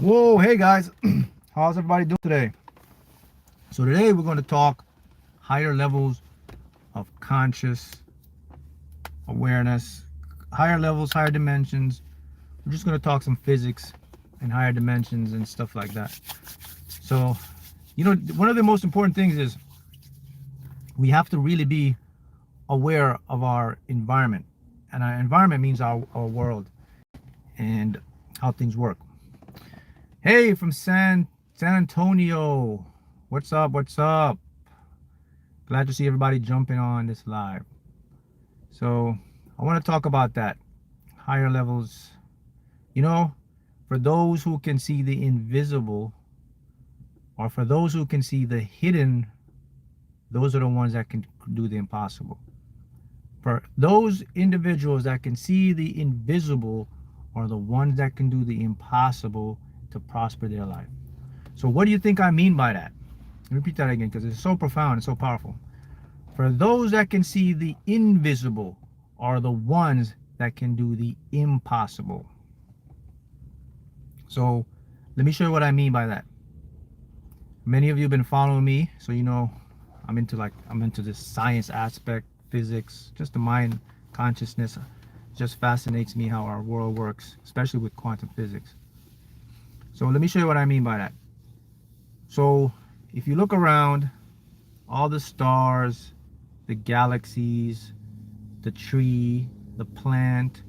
Whoa, hey guys, how's everybody doing today? So today we're going to talk higher levels of conscious awareness, higher levels, higher dimensions. We're just going to talk some physics and higher dimensions and stuff like that. So, one of the most important things is we have to really be aware of our environment. And our environment means our world and how things work. Hey, from San Antonio. What's up? What's up? Glad to see everybody jumping on this live. So, I want to talk about that. Higher levels. For those who can see the invisible, or for those who can see the hidden, those are the ones that can do the impossible. For those individuals that can see the invisible are the ones that can do the impossible to prosper their life. So what do you think I mean by that? Repeat that again because it's so profound and so powerful. For those that can see the invisible are the ones that can do the impossible. So let me show you what I mean by that. Many of you have been following me, so you know I'm into this science aspect, physics, just the mind, consciousness. It just fascinates me how our world works, especially with quantum physics. So let me show you what I mean by that. So if you look around, all the stars, the galaxies, the tree, the plant,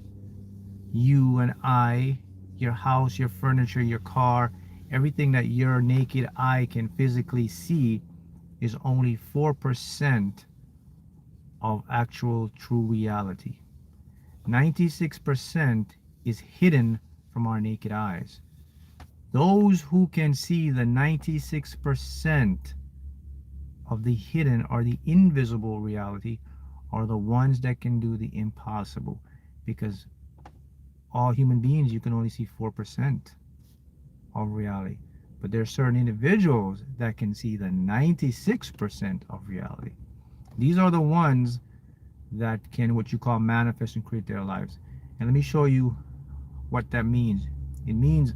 you and I, your house, your furniture, your car, everything that your naked eye can physically see is only 4% of actual true reality. 96% is hidden from our naked eyes. Those who can see the 96% of the hidden or the invisible reality are the ones that can do the impossible, because all human beings, you can only see 4% of reality. But there are certain individuals that can see the 96% of reality. These are the ones that can, what you call, manifest and create their lives. And let me show you what that means. It means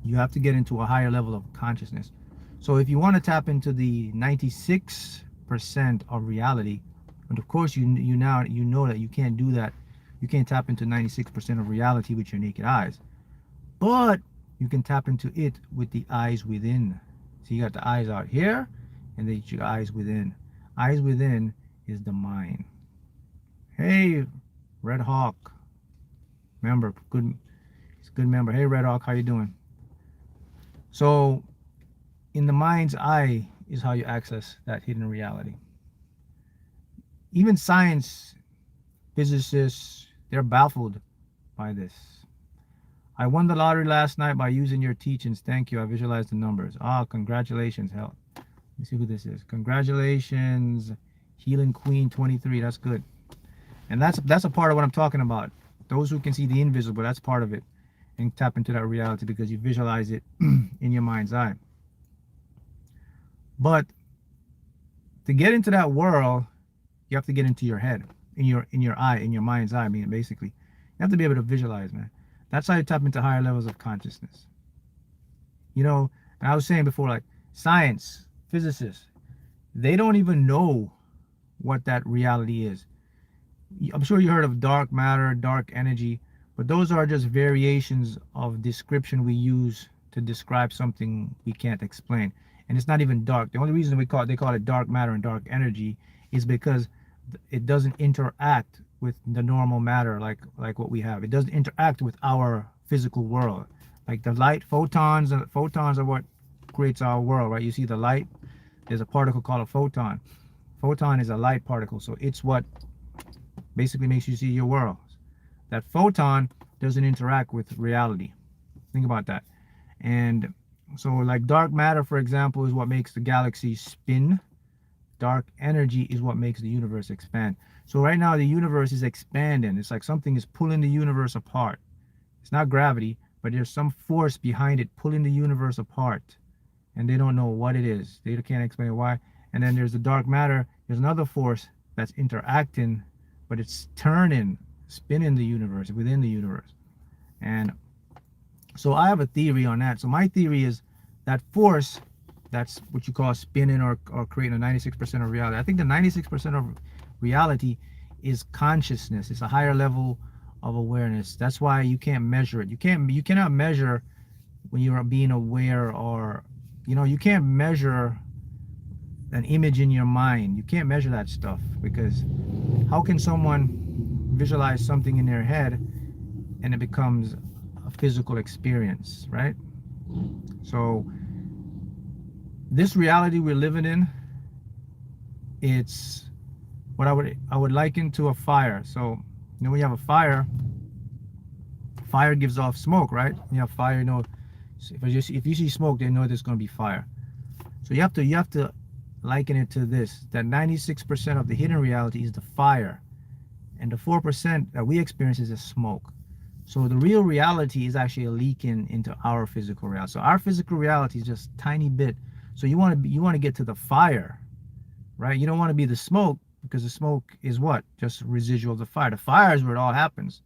you have to get into a higher level of consciousness. So if you want to tap into the 96% of reality, and of course you know that you can't do that. You can't tap into 96% of reality with your naked eyes. But you can tap into it with the eyes within. So you got the eyes out here, and then your eyes within. Eyes within is the mind. Hey, Red Hawk. Member, it's a good member. Hey, Red Hawk, how you doing? So, in the mind's eye is how you access that hidden reality. Even science, physicists, they're baffled by this. I won the lottery last night by using your teachings. Thank you. I visualized the numbers. Ah, congratulations. Hell, let me see who this is. Congratulations, Healing Queen 23. That's good. And that's a part of what I'm talking about. Those who can see the invisible, that's part of it. And tap into that reality because you visualize it in your mind's eye. But to get into that world, you have to get into your head, in your eye, in your mind's eye. I mean, basically, you have to be able to visualize, man. That's how you tap into higher levels of consciousness. And I was saying before, like science, physicists, they don't even know what that reality is. I'm sure you heard of dark matter, dark energy, but those are just variations of description we use to describe something we can't explain. And it's not even dark. The only reason they call it dark matter and dark energy is because it doesn't interact with the normal matter like what we have. It doesn't interact with our physical world. Like the light, photons are what creates our world, right? You see the light, there's a particle called a photon. Photon is a light particle, so it's what basically makes you see your world. That photon doesn't interact with reality. Think about that. And so like dark matter, for example, is what makes the galaxy spin. Dark energy is what makes the universe expand. So right now the universe is expanding. It's like something is pulling the universe apart. It's not gravity, but there's some force behind it pulling the universe apart. And they don't know what it is. They can't explain why. And then there's the dark matter. There's another force that's interacting, but it's turning, spinning the universe, within the universe. And So I have a theory on that. So my theory is that force, that's what you call spinning or creating a 96% of reality. I think the 96% of reality is consciousness. It's a higher level of awareness. That's why you can't measure it. You cannot measure when you're being aware, or you can't measure an image in your mind. You can't measure that stuff, because how can someone visualize something in their head and it becomes a physical experience, right? So this reality we're living in, it's what I would liken to a fire. So when you have a fire gives off smoke, right? You have fire, if you see smoke, they know there's going to be fire. So you have to liken it to this, that 96% of the hidden reality is the fire, and the 4% that we experience is the smoke. So the real reality is actually leaking into our physical reality. So our physical reality is just a tiny bit. So you want to get to the fire, right? You don't want to be the smoke, because the smoke is what? Just residual of the fire. The fire is where it all happens.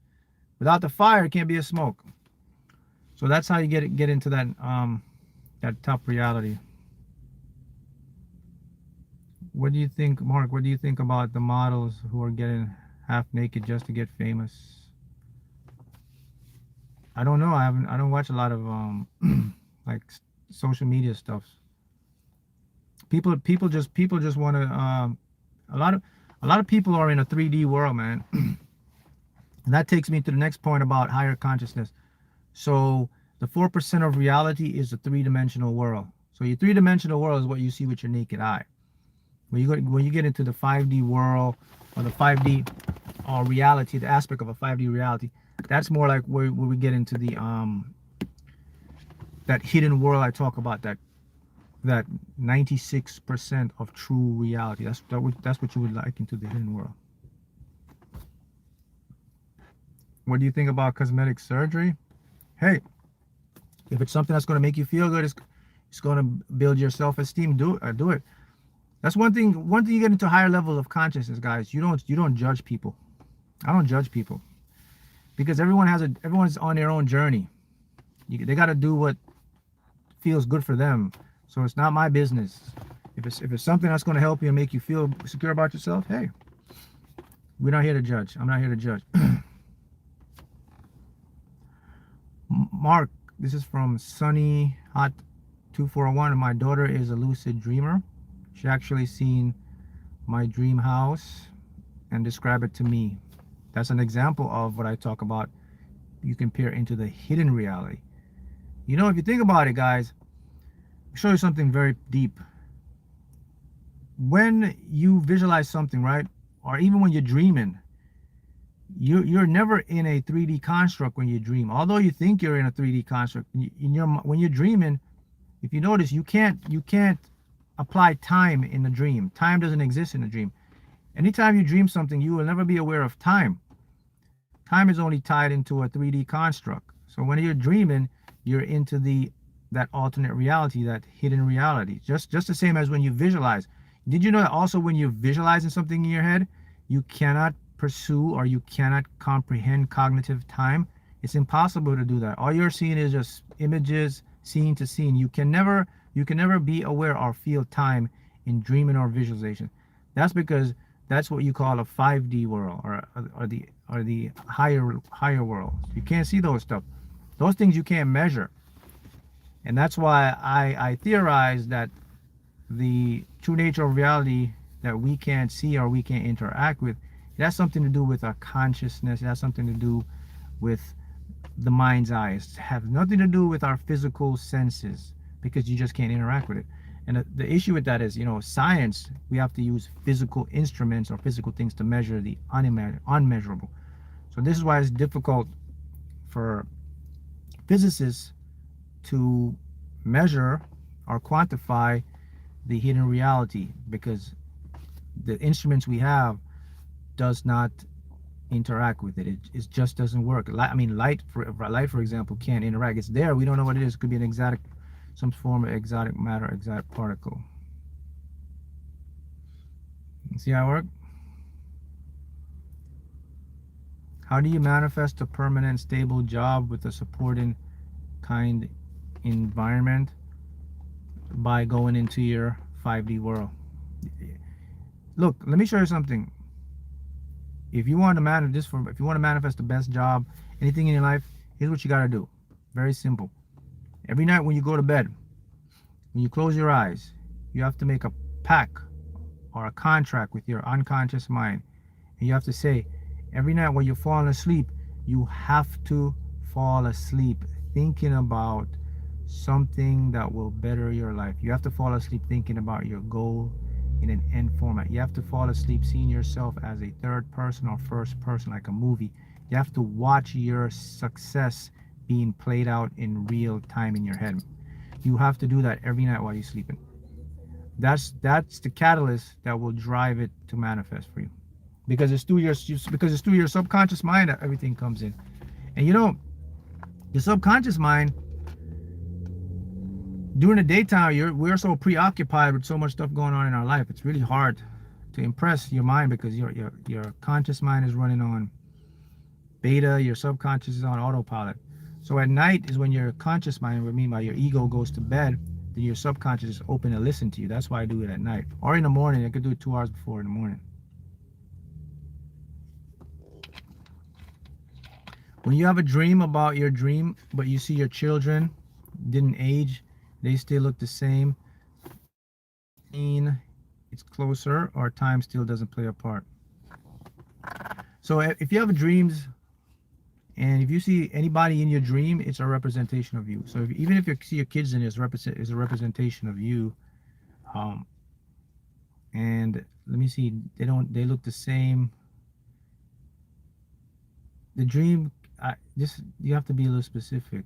Without the fire, it can't be a smoke. So that's how you get into that top reality. What do you think, Mark? What do you think about the models who are getting half naked just to get famous? I don't know. I don't watch a lot of like social media stuff. People just want to. A lot of people are in a 3D world, man. And that takes me to the next point about higher consciousness. So the 4% of reality is a three-dimensional world. So your three-dimensional world is what you see with your naked eye. When you get into the 5D world, or the 5D reality, the aspect of a 5D reality, that's more like where we get into the that hidden world I talk about, that 96% of true reality. That's what you would like into the hidden world. What do you think about cosmetic surgery? Hey, if it's something that's going to make you feel good, it's going to build your self-esteem, do it. That's one thing you get into higher level of consciousness, guys. You don't judge people. I don't judge people, because everyone's on their own journey. They got to do what feels good for them. So it's not my business. If it's something that's going to help you and make you feel secure about yourself, hey, we're not here to judge. I'm not here to judge. Mark, this is from Sunny Hot 2401. My daughter is a lucid dreamer. She actually seen my dream house and described it to me. That's an example of what I talk about. You can peer into the hidden reality. If you think about it, guys, I'll show you something very deep. When you visualize something, right, or even when you're dreaming, you're never in a 3D construct when you dream. Although you think you're in a 3D construct, when you're dreaming, if you notice, you can't apply time in the dream. Time doesn't exist in the dream. Anytime you dream something, you will never be aware of time. Time is only tied into a 3D construct. So when you're dreaming, you're into that alternate reality, that hidden reality. Just the same as when you visualize. Did you know that also when you're visualizing something in your head, you cannot pursue or you cannot comprehend cognitive time? It's impossible to do that. All you're seeing is just images, scene to scene. You can never be aware or feel time in dreaming or visualization. That's because that's what you call a 5D world, or the higher world. You can't see those stuff. Those things you can't measure. And that's why I theorize that the true nature of reality that we can't see or we can't interact with, it has something to do with our consciousness. It has something to do with the mind's eye. It has nothing to do with our physical senses, because you just can't interact with it. And the issue with that is, science, we have to use physical instruments or physical things to measure the unmeasurable. So this is why it's difficult for physicists to measure or quantify the hidden reality, because the instruments we have does not interact with it. It just doesn't work. Light, for example, can't interact. It's there. We don't know what it is. It could be some form of exotic matter, exotic particle. See how it works? How do you manifest a permanent, stable job with a supporting kind environment by going into your 5D world. Look, let me show you something. If you want to if you want to manifest the best job, anything in your life, here's what you got to do. Very simple. Every night when you go to bed, when you close your eyes, you have to make a pact or a contract with your unconscious mind. And you have to say, every night when you're falling asleep, you have to fall asleep thinking about something that will better your life. You have to fall asleep thinking about your goal in an end format. You have to fall asleep seeing yourself as a third person or first person, like a movie. You have to watch your success being played out in real time in your head. You have to do that every night while you're sleeping. That's the catalyst that will drive it to manifest for you, because it's through your subconscious mind that everything comes in. And your subconscious mind, during the daytime, we're so preoccupied with so much stuff going on in our life. It's really hard to impress your mind, because your conscious mind is running on beta, your subconscious is on autopilot. So at night is when your conscious mind, what I mean by your ego, goes to bed. Then your subconscious is open to listen to you. That's why I do it at night, or in the morning. I could do it 2 hours before in the morning. When you have a dream about your dream, but you see your children didn't age, they still look the same, it's closer, or time still doesn't play a part. So if you have dreams, and if you see anybody in your dream, it's a representation of you. So even if you see your kids in it, it's a representation of you. And let me see, they look the same. The dream, you have to be a little specific.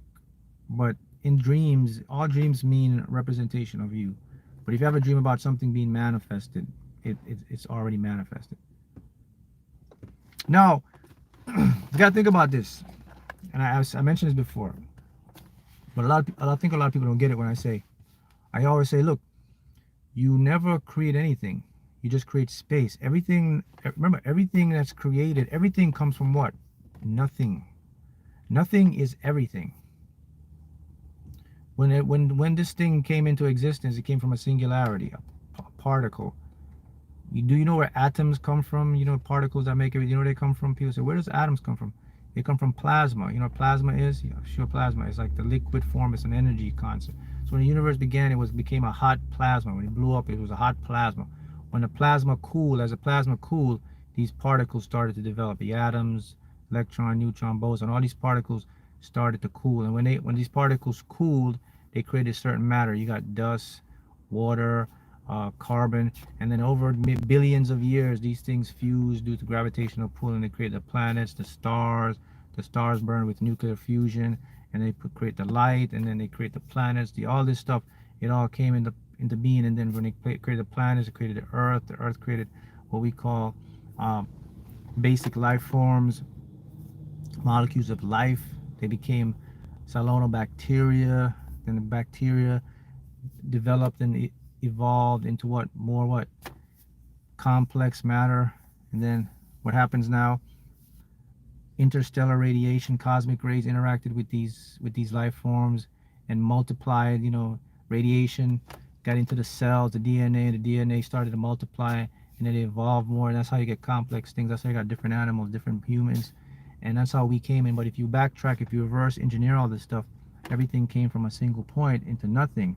But in dreams, all dreams mean representation of you. But if you have a dream about something being manifested, it's already manifested. Now, you gotta think about this, and I mentioned this before, but I think a lot of people don't get it when I always say, look, you never create anything, you just create space. Remember, everything that's created, everything comes from what? Nothing. Nothing is everything. When this thing came into existence, it came from a singularity, a particle. Do you know where atoms come from? Particles that make everything. You know where they come from? People say, where does atoms come from? They come from plasma. You know what plasma is? Sure, plasma is like the liquid form. It's an energy concept. So when the universe began, it became a hot plasma. When it blew up, it was a hot plasma. When the plasma cooled, these particles started to develop. The atoms, electron, neutron, boson, all these particles started to cool. And when these particles cooled, they created certain matter. You got dust, water, carbon, and then over billions of years, these things fused due to gravitational pull, and they create the planets, the stars. The stars burn with nuclear fusion, and they create the light, and then they create the planets. All this stuff, it all came into being. And then when they created the planets, it created the Earth. The Earth created what we call basic life forms, molecules of life. They became cyanobacteria. Then the bacteria developed and evolved into what complex matter. And then what happens now? Interstellar radiation, cosmic rays interacted with these life forms and multiplied. Radiation got into the cells, the DNA started to multiply, and then it evolved more. And that's how you get complex things. That's how you got different animals, different humans, and that's how we came in. But if you backtrack, if you reverse engineer all this stuff, everything came from a single point into nothing.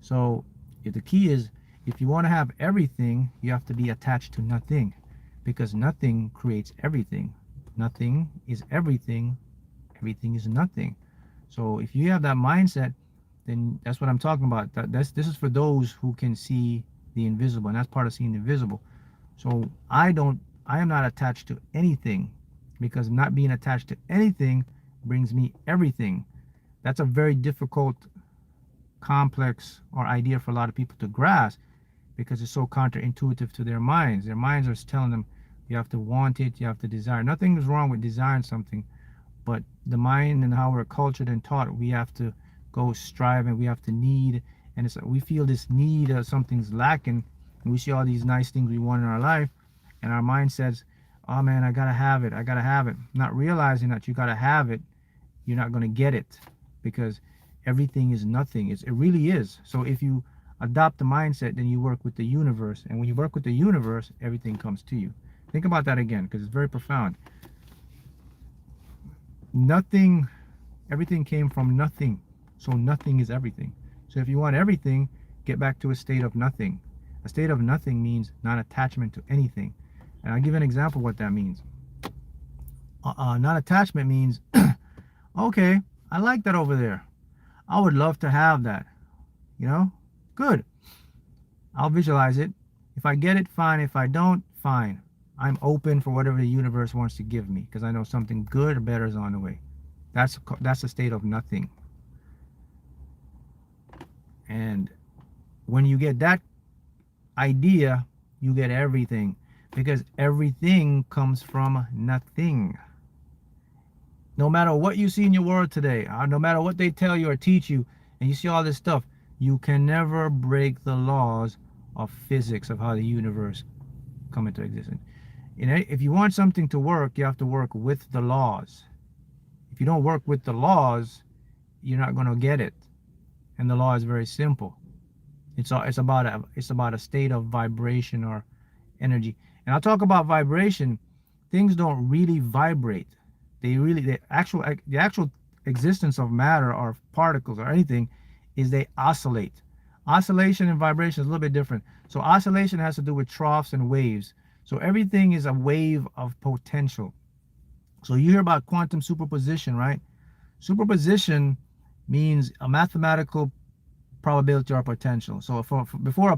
So the key is, if you want to have everything, you have to be attached to nothing, because nothing creates everything. Nothing is everything. Everything is nothing. So if you have that mindset, then that's what I'm talking about. This is for those who can see the invisible, and that's part of seeing the visible. So I am not attached to anything, because not being attached to anything brings me everything. That's a very difficult, complex, or idea for a lot of people to grasp, because it's so counterintuitive to their minds. Their minds are telling them you have to want it, you have to desire. Nothing is wrong with desiring something, but the mind and how we're cultured and taught, we have to go strive, and we have to need, and we feel this need of something's lacking, and we see all these nice things we want in our life, and our mind says, oh man, I gotta have it, not realizing that you gotta have it, you're not going to get it, because everything is nothing. It really is. So if you adopt the mindset, then you work with the universe. And when you work with the universe, everything comes to you. Think about that again, because it's very profound. Nothing, everything came from nothing. So nothing is everything. So if you want everything, get back to a state of nothing. A state of nothing means non-attachment to anything. And I'll give you an example of what that means. Non-attachment means, okay, I like that over there. I would love to have that. You know? Good. I'll visualize it. If I get it, fine. If I don't, fine. I'm open for whatever the universe wants to give me, because I know something good or better is on the way. That's a state of nothing. And when you get that idea, you get everything, because everything comes from nothing. No matter what you see in your world today, no matter what they tell you or teach you, and you see all this stuff, you can never break the laws of physics, of how the universe come into existence. If you want something to work, you have to work with the laws. If you don't work with the laws, you're not going to get it. And the law is very simple. It's about a state of vibration or energy. And I'll talk about vibration. Things don't really vibrate. The actual existence of matter or particles or anything is they oscillate. Oscillation and vibration is a little bit different. So oscillation has to do with troughs and waves. So everything is a wave of potential. So you hear about quantum superposition, right? Superposition means a mathematical probability or potential. So before a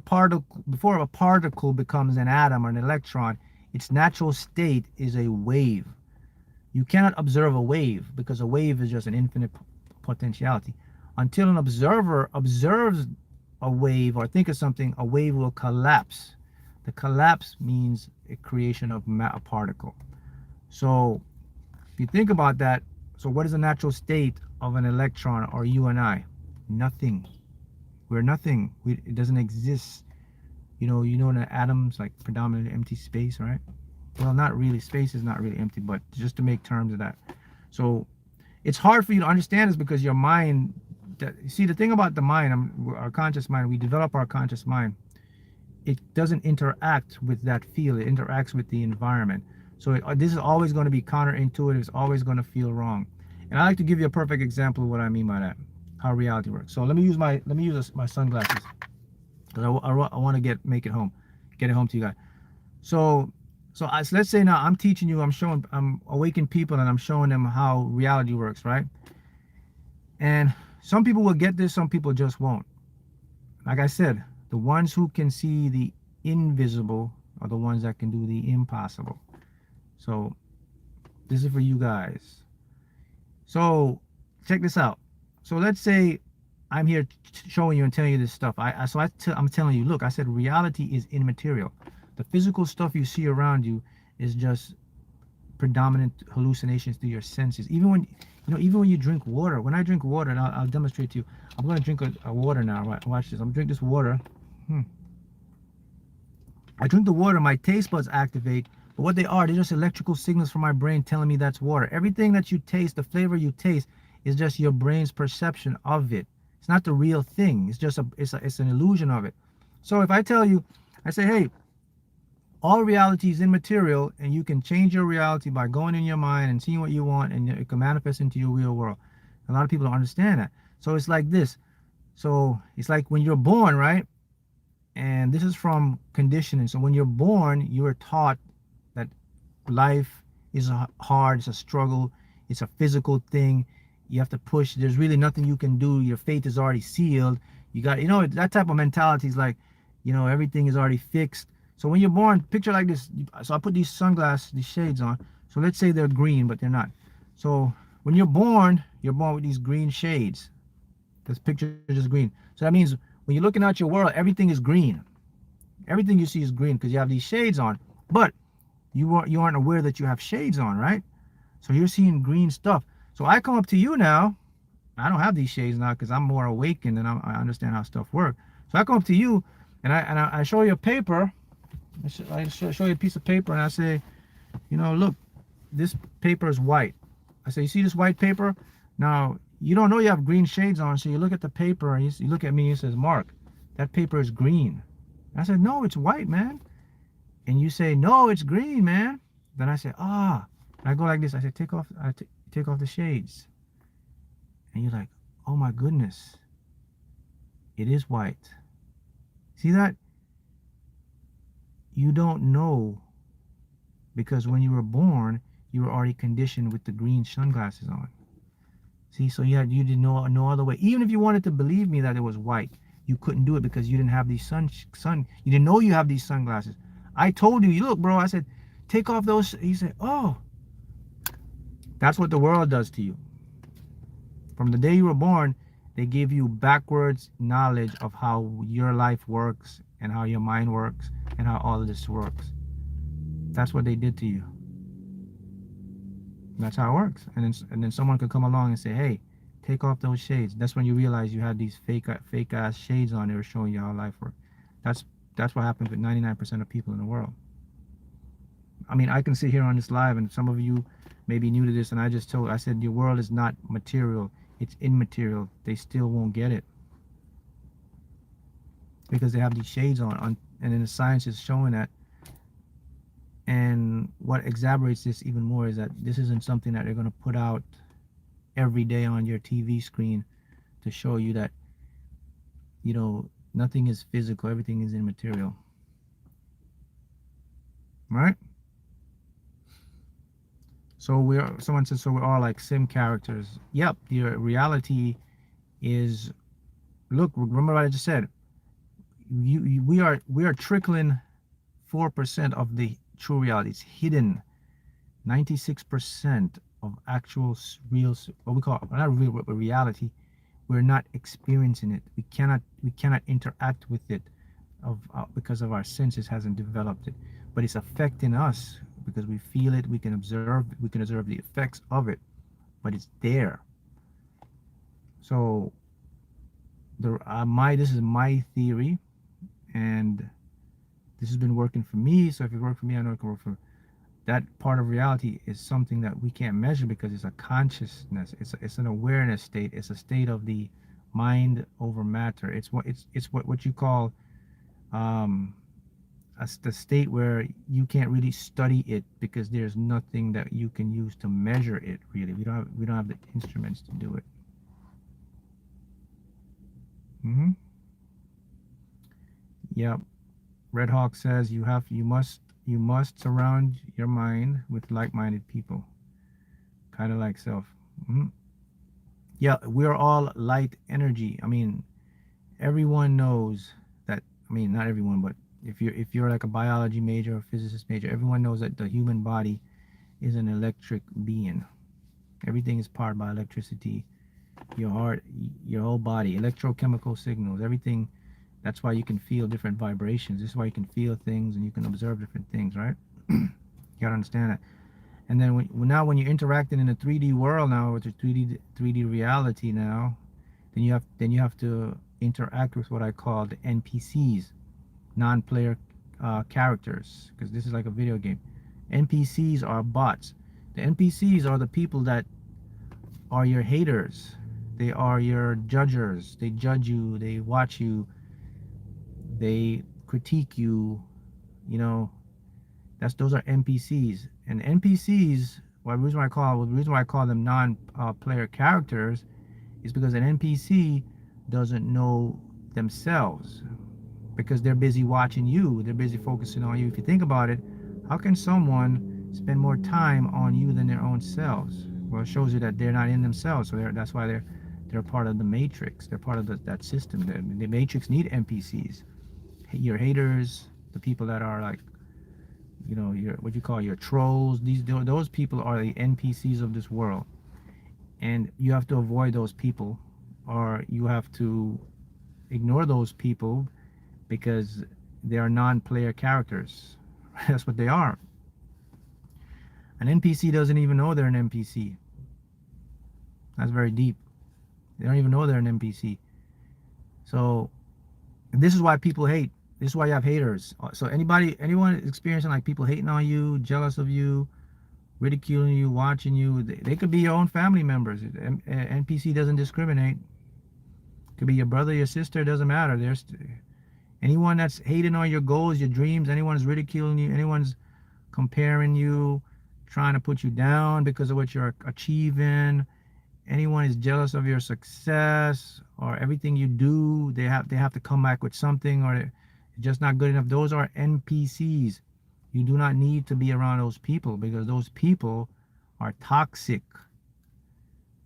particle becomes an atom or an electron, its natural state is a wave. You cannot observe a wave, because a wave is just an infinite potentiality. Until an observer observes a wave or think of something, a wave will collapse. The collapse means a creation of a particle. So if you think about that, so what is the natural state of an electron or you and I? Nothing. We're nothing. It doesn't exist. You know that atoms like predominantly empty space, right? Well, not really. Space is not really empty, but just to make terms of that. So it's hard for you to understand this, because your mind, see, the thing about the mind, our conscious mind, we develop our conscious mind. It doesn't interact with that field. It interacts with the environment. So this is always going to be counterintuitive. It's always going to feel wrong. And I like to give you a perfect example of what I mean by that, how reality works. So let me use my sunglasses, because I want to get it home to you guys. So let's say now I'm teaching you, I'm awakening people, and I'm showing them how reality works, right? And some people will get this, some people just won't. Like I said, the ones who can see the invisible are the ones that can do the impossible. So this is for you guys. So check this out. So let's say I'm here showing you and telling you this stuff. I'm telling you, look, I said reality is immaterial. The physical stuff you see around you is just predominant hallucinations through your senses. Even when you drink water. When I drink water, and I'll demonstrate to you. I'm going to drink a water now. Right? Watch this. I'm going to drink this water. I drink the water, my taste buds activate. But what they're just electrical signals from my brain telling me that's water. Everything that you taste, the flavor you taste, is just your brain's perception of it. It's not the real thing. It's just it's an illusion of it. So if I tell you, I say, hey, all reality is immaterial, and you can change your reality by going in your mind and seeing what you want, and it can manifest into your real world. A lot of people don't understand that. So it's like this. So it's like when you're born, right? And this is from conditioning. So when you're born, you are taught that life is hard, it's a struggle, it's a physical thing. You have to push. There's really nothing you can do. Your fate is already sealed. You got, that type of mentality is like, everything is already fixed. So when you're born, picture like this. So I put these shades on. So let's say they're green, but they're not. So when you're born with these green shades. This picture is just green. So that means when you're looking at your world, everything is green. Everything you see is green because you have these shades on. But you aren't aware that you have shades on, right? So you're seeing green stuff. So I come up to you now. I don't have these shades now because I'm more awakened and I understand how stuff works. So I come up to you and I show you a paper. I show you a piece of paper and I say, look, this paper is white. I say, you see this white paper? Now, You don't know you have green shades on, so you look at the paper and you look at me and you says, Mark, that paper is green. I said, no, it's white, man. And you say, no, it's green, man. Then I say, ah. And I go like this. I say, take off the shades. And you're like, oh my goodness, it is white. See that? You don't know, because when you were born, you were already conditioned with the green sunglasses on. See, so you didn't know no other way. Even if you wanted to believe me that it was white, you couldn't do it because you didn't have these you didn't know you have these sunglasses. I told you, look, bro, I said, take off those. He said, oh, that's what the world does to you. From the day you were born, they give you backwards knowledge of how your life works and how your mind works and how all of this works. That's what they did to you. That's how it works. And then someone could come along and say, hey, take off those shades. That's when you realize you had these fake ass shades on. They were showing you how life works. That's what happens with 99% of people in the world. I mean, I can sit here on this live, and some of you may be new to this, and I said your world is not material, it's immaterial. They still won't get it because they have these shades on and then the science is showing that. And what exacerbates this even more is that this isn't something that they're going to put out every day on your TV screen to show you that, you know, nothing is physical, everything is immaterial. Right? So someone says, so we're all like sim characters. Yep, your reality is, look, remember what I just said. We are trickling 4% of the true reality. It's hidden. 96% of actual real, what we call, not real, but reality, we're not experiencing it. We cannot interact with it because of our senses hasn't developed it. But it's affecting us because we feel it. We can observe the effects of it, but it's there. So this is my theory, and this has been working for me. So if it worked for me, I know it can work for that. Part of reality is something that we can't measure because it's a consciousness. It's an awareness state. It's a state of the mind over matter. It's what you call the state where you can't really study it because there's nothing that you can use to measure it. Really, we don't have the instruments to do it. Yep. Red Hawk says you must surround your mind with like-minded people, kind of like self. Yeah, we're all light energy. I mean, everyone knows that. I mean, not everyone, but if you're like a biology major or physicist major, everyone knows that the human body is an electric being. Everything is powered by electricity. Your heart, your whole body, electrochemical signals, everything. That's why you can feel different vibrations. This is why you can feel things and you can observe different things, right? You gotta understand that. And then when you're interacting in a 3D world now, with a 3D reality now, then you have to interact with what I call the NPCs, non-player characters, because this is like a video game. NPCs are bots. The NPCs are the people that are your haters. They are your judgers. They judge you. They watch you. They critique you. You know, those are NPCs. And NPCs, the reason why I call them non-player characters is because an NPC doesn't know themselves, because they're busy watching you. They're busy focusing on you. If you think about it, how can someone spend more time on you than their own selves? Well, it shows you that they're not in themselves. So that's why they're part of the Matrix. They're part of that system. The Matrix need NPCs. Your haters, the people that are like, you know, what you call your trolls. Those people are the NPCs of this world, and you have to avoid those people, or you have to ignore those people because they are non-player characters. That's what they are. An NPC doesn't even know they're an NPC. That's very deep. They don't even know they're an NPC. So this is why people hate. This is why you have haters. So anyone experiencing like people hating on you, jealous of you, ridiculing you, watching you. They could be your own family members. NPC doesn't discriminate. Could be your brother, your sister, doesn't matter. There's anyone that's hating on your goals, your dreams, anyone's ridiculing you, anyone's comparing you, trying to put you down because of what you're achieving. Anyone is jealous of your success or everything you do, they have to come back with something, or it's just not good enough. Those are NPCs. You do not need to be around those people, because those people are toxic,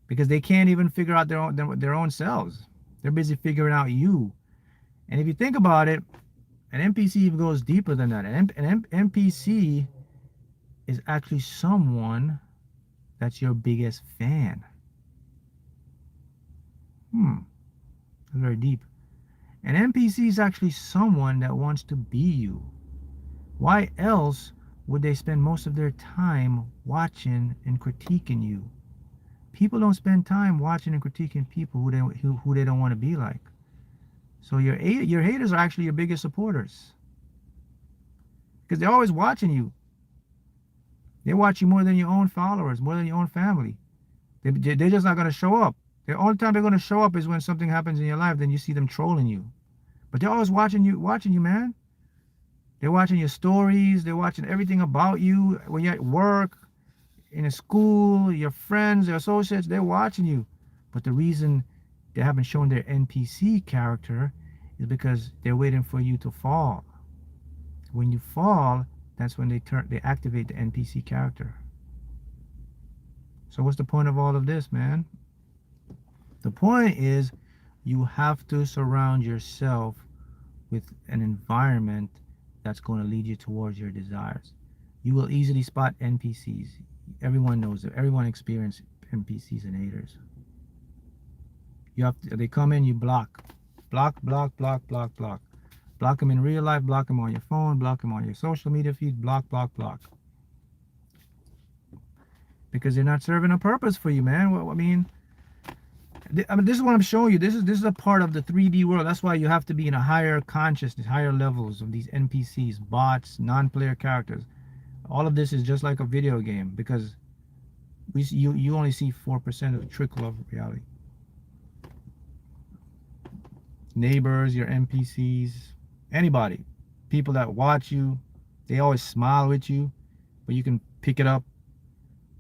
because they can't even figure out their own selves. They're busy figuring out you. And if you think about it, an NPC even goes deeper than that. An NPC is actually someone that's your biggest fan. That's very deep. An NPC is actually someone that wants to be you. Why else would they spend most of their time watching and critiquing you? People don't spend time watching and critiquing people who they don't want to be like. So your haters are actually your biggest supporters, because they're always watching you. They watch you more than your own followers, more than your own family. They're just not going to show up. The only time they're going to show up is when something happens in your life. Then you see them trolling you. But they're always watching you, man. They're watching your stories. They're watching everything about you. When you're at work, in a school, your friends, your associates, they're watching you. But the reason they haven't shown their NPC character is because they're waiting for you to fall. When you fall, that's when they activate the NPC character. So what's the point of all of this, man? The point is, you have to surround yourself with an environment that's going to lead you towards your desires. You will easily spot NPCs. Everyone knows it. Everyone experiences NPCs and haters. They come in, you block. Block, block, block, block, block. Block them in real life, block them on your phone, block them on your social media feed, block, block, block. Because they're not serving a purpose for you, man. I mean, this is what I'm showing you. This is a part of the 3D world. That's why you have to be in a higher consciousness, higher levels of these NPCs, bots, non-player characters. All of this is just like a video game, because you only see 4% of the trickle of reality. Neighbors, your NPCs, anybody, people that watch you, they always smile with you, but you can pick it up.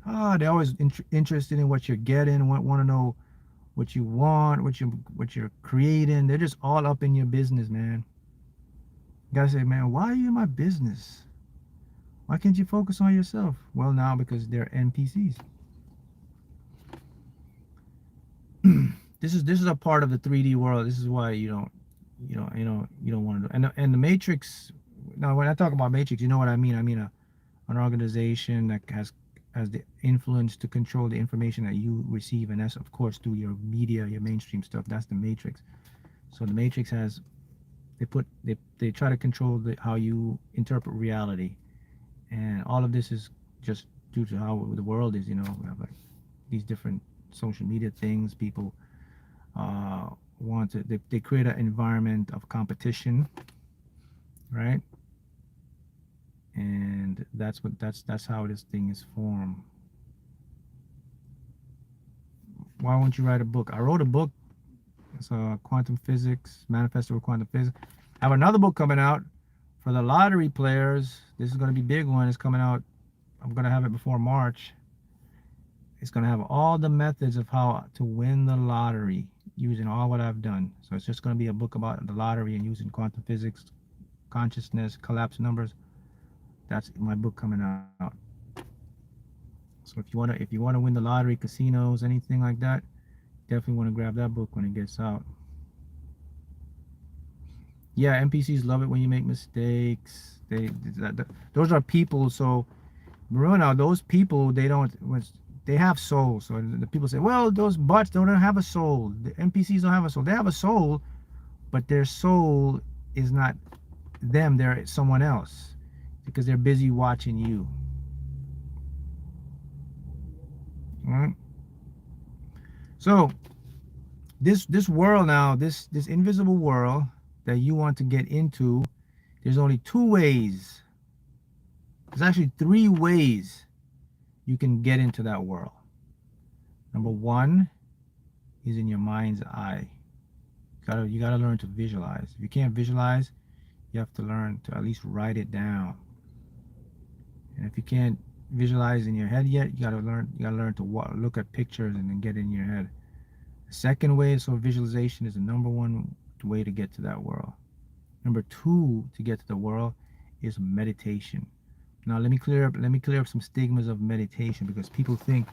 They're always interested in what you're getting, want to know what you want, what you're creating. They're just all up in your business, man. You gotta say, man, why are you in my business? Why can't you focus on yourself? Well, now because they're NPCs. This is a part of the 3D world. This is why you don't want to do. And the Matrix. Now, when I talk about Matrix, you know what I mean. I mean an organization that has the influence to control the information that you receive, and that's of course through your media, your mainstream stuff. That's the Matrix. So the Matrix has, they try to control how you interpret reality, and all of this is just due to how the world is. We have like these different social media things. People they create an environment of competition, right? And that's how this thing is formed. Why won't you write a book? I wrote a book. It's quantum physics, manifesto of quantum physics. I have another book coming out for the lottery players. This is going to be a big one. It's coming out. I'm going to have it before March. It's going to have all the methods of how to win the lottery using all what I've done. So it's just going to be a book about the lottery and using quantum physics, consciousness, collapse numbers. That's my book coming out. So if you want to win the lottery, casinos, anything like that, definitely want to grab that book when it gets out. Yeah, NPCs love it when you make mistakes. Those are people. So remember now, those people, they have souls. So the people say, well, those bots don't have a soul. The NPCs don't have a soul. They have a soul, but their soul is not them. They're someone else, because they're busy watching you. All right. So this world now, this invisible world that you want to get into, there's only 2 ways. There's actually 3 ways you can get into that world. Number one is in your mind's eye. You gotta learn to visualize. If you can't visualize, you have to learn to at least write it down. And if you can't visualize in your head yet, you gotta learn to look at pictures and then get in your head. The second way, so visualization is the number one way to get to that world. Number two to get to the world is meditation. Now let me clear up some stigmas of meditation, because people think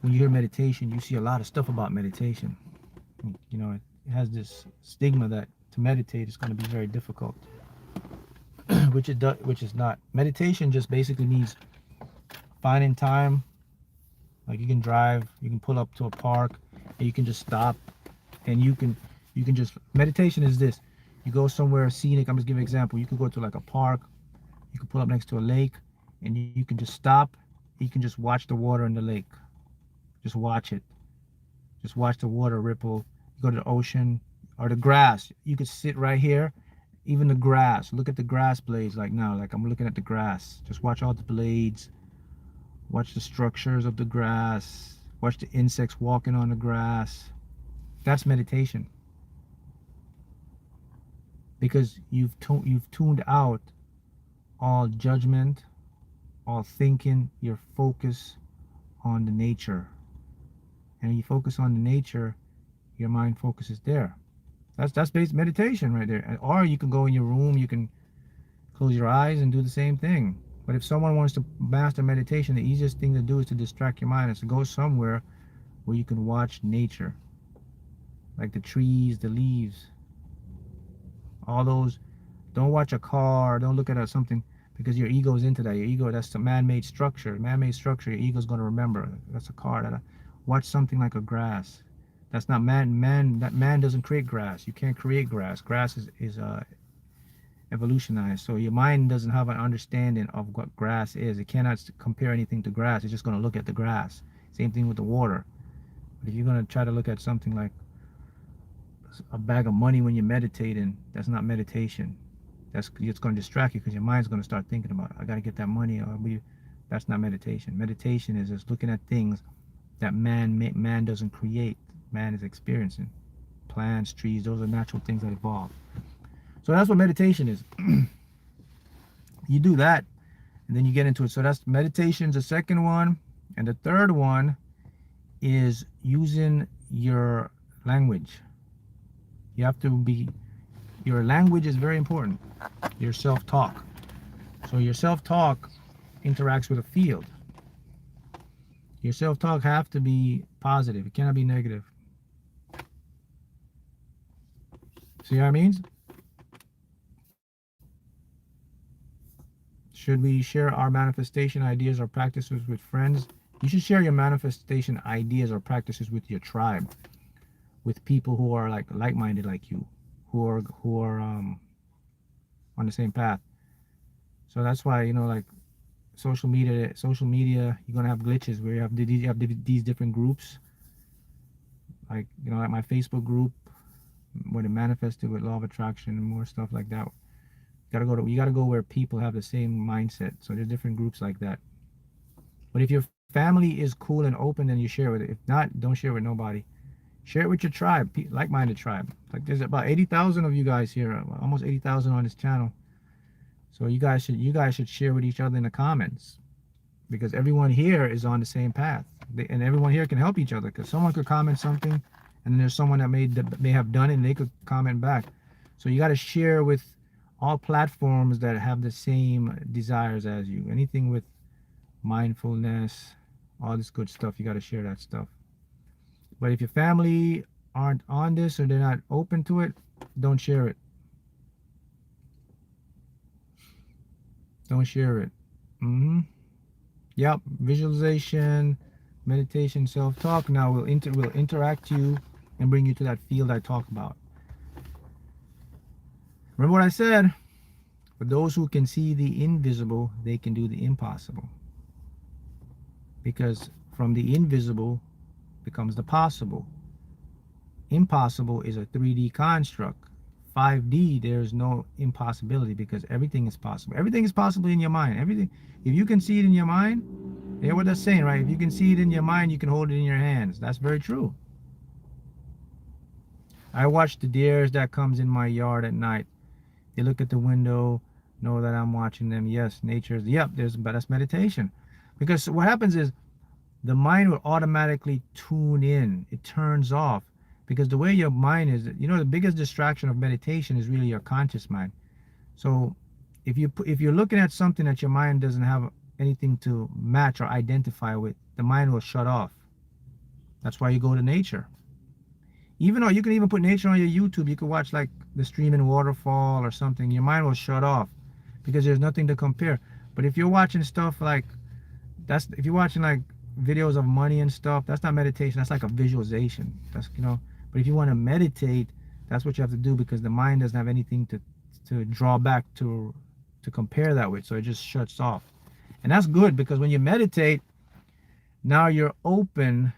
when you hear meditation, you see a lot of stuff about meditation. You know, it has this stigma that to meditate is going to be very difficult, which is not. Meditation just basically means finding time. Like you can drive, you can pull up to a park, and you can just stop, and you can just, meditation is this. You go somewhere scenic. I'm just giving an example. You could go to like a park, you can pull up next to a lake, and you can just stop. You can just watch the water in the lake. Just watch it. Just watch the water ripple. You go to the ocean or the grass. You could sit right here. Even the grass. Look at the grass blades like now. Like I'm looking at the grass. Just watch all the blades. Watch the structures of the grass. Watch the insects walking on the grass. That's meditation. Because you've tuned out all judgment, all thinking. You're focused on the nature. And you focus on the nature, your mind focuses there. That's basic meditation right there. Or you can go in your room, you can close your eyes and do the same thing. But if someone wants to master meditation, the easiest thing to do is to distract your mind, is to go somewhere where you can watch nature, like the trees, the leaves, all those. Don't watch a car, don't look at something, because your ego is into that. Your ego, that's the man-made structure. Man-made structure, your ego's going to remember. That's a car. Watch something like a grass. That's not that man doesn't create grass. You can't create grass. Grass is evolutionized. So your mind doesn't have an understanding of what grass is. It cannot compare anything to grass. It's just going to look at the grass. Same thing with the water. But if you're going to try to look at something like a bag of money when you're meditating, that's not meditation. It's going to distract you, because your mind's going to start thinking about, I got to get that money. That's not meditation. Meditation is just looking at things that man doesn't create. Man is experiencing. Plants, trees, those are natural things that evolve. So that's what meditation is. You do that, and then you get into it. So that's meditation's the second one. And the third one is using your language. You have to your language is very important. Your self-talk. So your self-talk interacts with a field. Your self-talk have to be positive. It cannot be negative. See what I mean? Should we share our manifestation ideas or practices with friends? You should share your manifestation ideas or practices with your tribe, with people who are like-minded like you, who are on the same path. So that's why, like social media, you're gonna have glitches where you have these different groups. Like like my Facebook group, when it manifested with law of attraction and more stuff like that. You gotta go where people have the same mindset. So there's different groups like that. But if your family is cool and open, then you share with it. If not, don't share with nobody. Share it with your tribe, like-minded tribe. Like there's about 80,000 of you guys here, almost 80,000 on this channel. So you guys should share with each other in the comments, because everyone here is on the same path, and everyone here can help each other. Because someone could comment something, and then there's someone that may have done it, and they could comment back. So you got to share with all platforms that have the same desires as you. Anything with mindfulness, all this good stuff, you got to share that stuff. But if your family aren't on this, or they're not open to it, don't share it. Don't share it. Yep. Visualization, meditation, self-talk. Now we'll interact you and bring you to that field I talk about. Remember what I said? For those who can see the invisible, they can do the impossible. Because from the invisible becomes the possible. Impossible is a 3D construct. 5D, there's no impossibility, because everything is possible. Everything is possible in your mind. Everything, if you can see it in your mind, Yeah, what they're saying, right? If you can see it in your mind, you can hold it in your hands. That's very true. I watch the deers that comes in my yard at night. They look at the window, know that I'm watching them. Yes, nature's, yep, but that's meditation. Because what happens is the mind will automatically tune in. It turns off. Because the way your mind is, the biggest distraction of meditation is really your conscious mind. So if you're looking at something that your mind doesn't have anything to match or identify with, the mind will shut off. That's why you go to nature. Even though you can even put nature on your YouTube, you can watch like the streaming waterfall or something. Your mind will shut off because there's nothing to compare. But if you're watching stuff like if you're watching like videos of money and stuff, that's not meditation. That's like a visualization. But if you want to meditate, that's what you have to do because the mind doesn't have anything to draw back to compare that with. So it just shuts off. And that's good because when you meditate, now you're open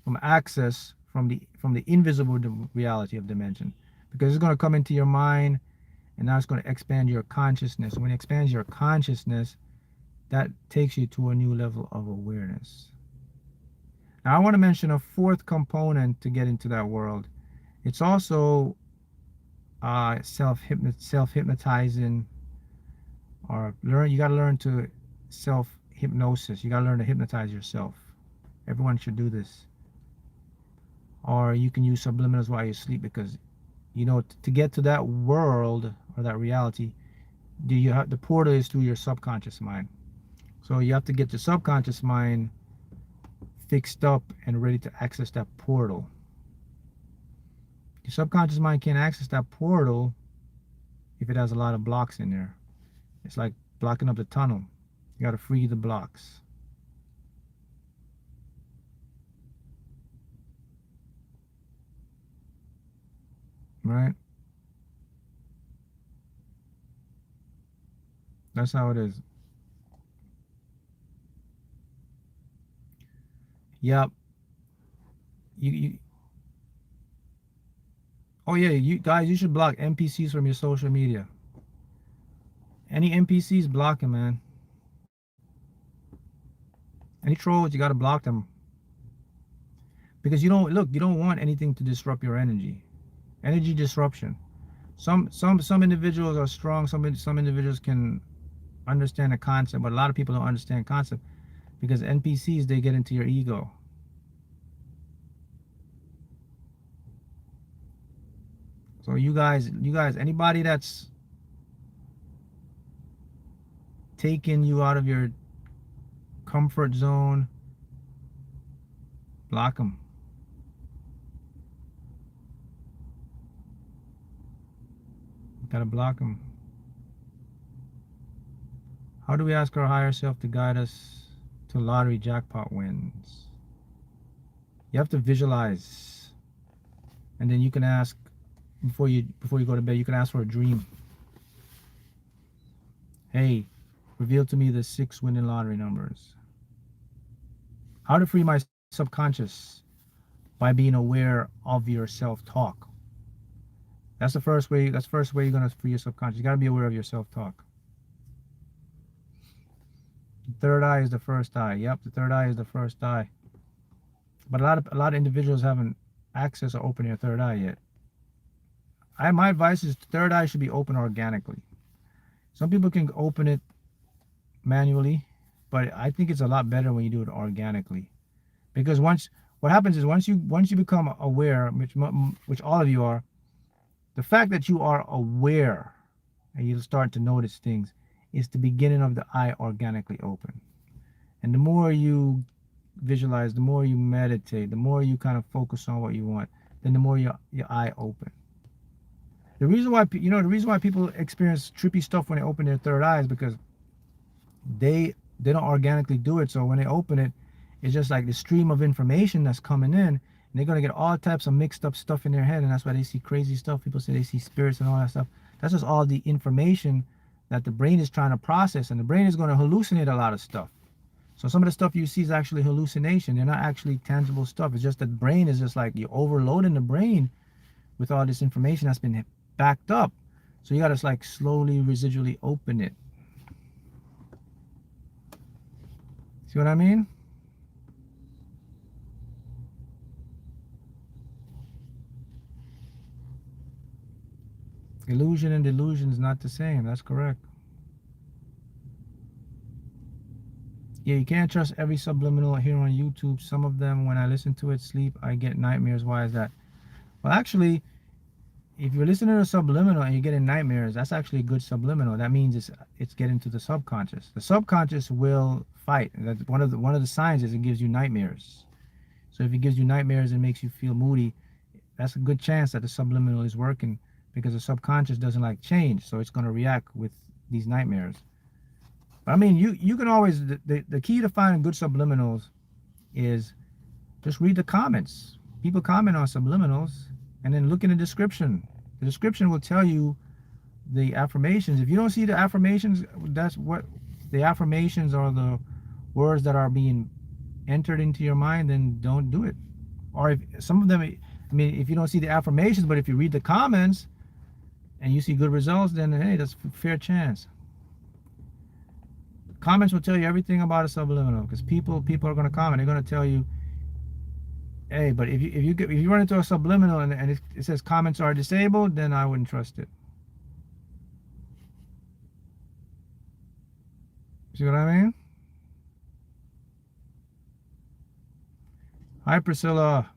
from access from the invisible reality of dimension, because it's going to come into your mind and now it's going to expand your consciousness. And when it expands your consciousness, that takes you to a new level of awareness. Now I want to mention a fourth component to get into that world. It's also self-hypnotizing, or you got to learn to self-hypnosis. You got to learn to hypnotize yourself. Everyone should do this. Or you can use subliminals while you sleep, because to get to that world or that reality, the portal is through your subconscious mind. So you have to get your subconscious mind fixed up and ready to access that portal. Your subconscious mind can't access that portal if it has a lot of blocks in there. It's like blocking up the tunnel. You got to free the blocks. Right? That's how it is. Yep. Oh yeah, you guys, you should block NPCs from your social media. Any NPCs, block them, man. Any trolls, you gotta block them. Because you don't want anything to disrupt your energy. Energy disruption. Some individuals are strong, some individuals can understand a concept, but a lot of people don't understand concept because NPCs, they get into your ego. So you guys, anybody that's taking you out of your comfort zone, block them. You gotta block them. How do we ask our higher self to guide us to lottery jackpot wins? You have to visualize, and then you can ask before you go to bed. You can ask for a dream. Hey, reveal to me the 6 winning lottery numbers. How to free my subconscious? By being aware of your self-talk. That's the first way. That's the first way you're gonna free your subconscious. You gotta be aware of your self-talk. The third eye is the first eye. Yep, the third eye is the first eye. But a lot of individuals haven't accessed or opened their third eye yet. My advice is the third eye should be open organically. Some people can open it manually, but I think it's a lot better when you do it organically. Because what happens is once you become aware, which all of you are, the fact that you are aware and you start to notice things is the beginning of the eye organically open. And the more you visualize, the more you meditate, the more you kind of focus on what you want, then the more your eye open. The reason why people experience trippy stuff when they open their third eye is because they don't organically do it. So when they open it, it's just like the stream of information that's coming in, and they're gonna get all types of mixed up stuff in their head, and that's why they see crazy stuff. People say they see spirits and all that stuff. That's just all the information that the brain is trying to process, and the brain is going to hallucinate a lot of stuff. So some of the stuff you see is actually hallucination. They're not actually tangible stuff. It's just that the brain is just like you're overloading the brain with all this information that's been backed up. So you got to like slowly, residually open it. See what I mean? Illusion and delusion is not the same. That's correct. Yeah, you can't trust every subliminal here on YouTube. Some of them, when I listen to it sleep, I get nightmares. Why is that? Well, actually, if you're listening to a subliminal and you're getting nightmares, that's actually a good subliminal. That means it's getting to the subconscious. The subconscious will fight. That's one of the signs is it gives you nightmares. So if it gives you nightmares and makes you feel moody, that's a good chance that the subliminal is working, because the subconscious doesn't like change, so it's going to react with these nightmares. But I mean, you can always, the key to finding good subliminals is just read the comments. People comment on subliminals, and then look in the description. The description will tell you the affirmations. If you don't see the affirmations, that's what the affirmations are, the words that are being entered into your mind, then don't do it. Or if some of them, I mean, if you don't see the affirmations, but if you read the comments and you see good results, then hey, that's a fair chance. Comments will tell you everything about a subliminal, because people are going to comment. They're going to tell you, hey, but if you run into a subliminal and it says comments are disabled, then I wouldn't trust it. See what I mean? Hi, Priscilla.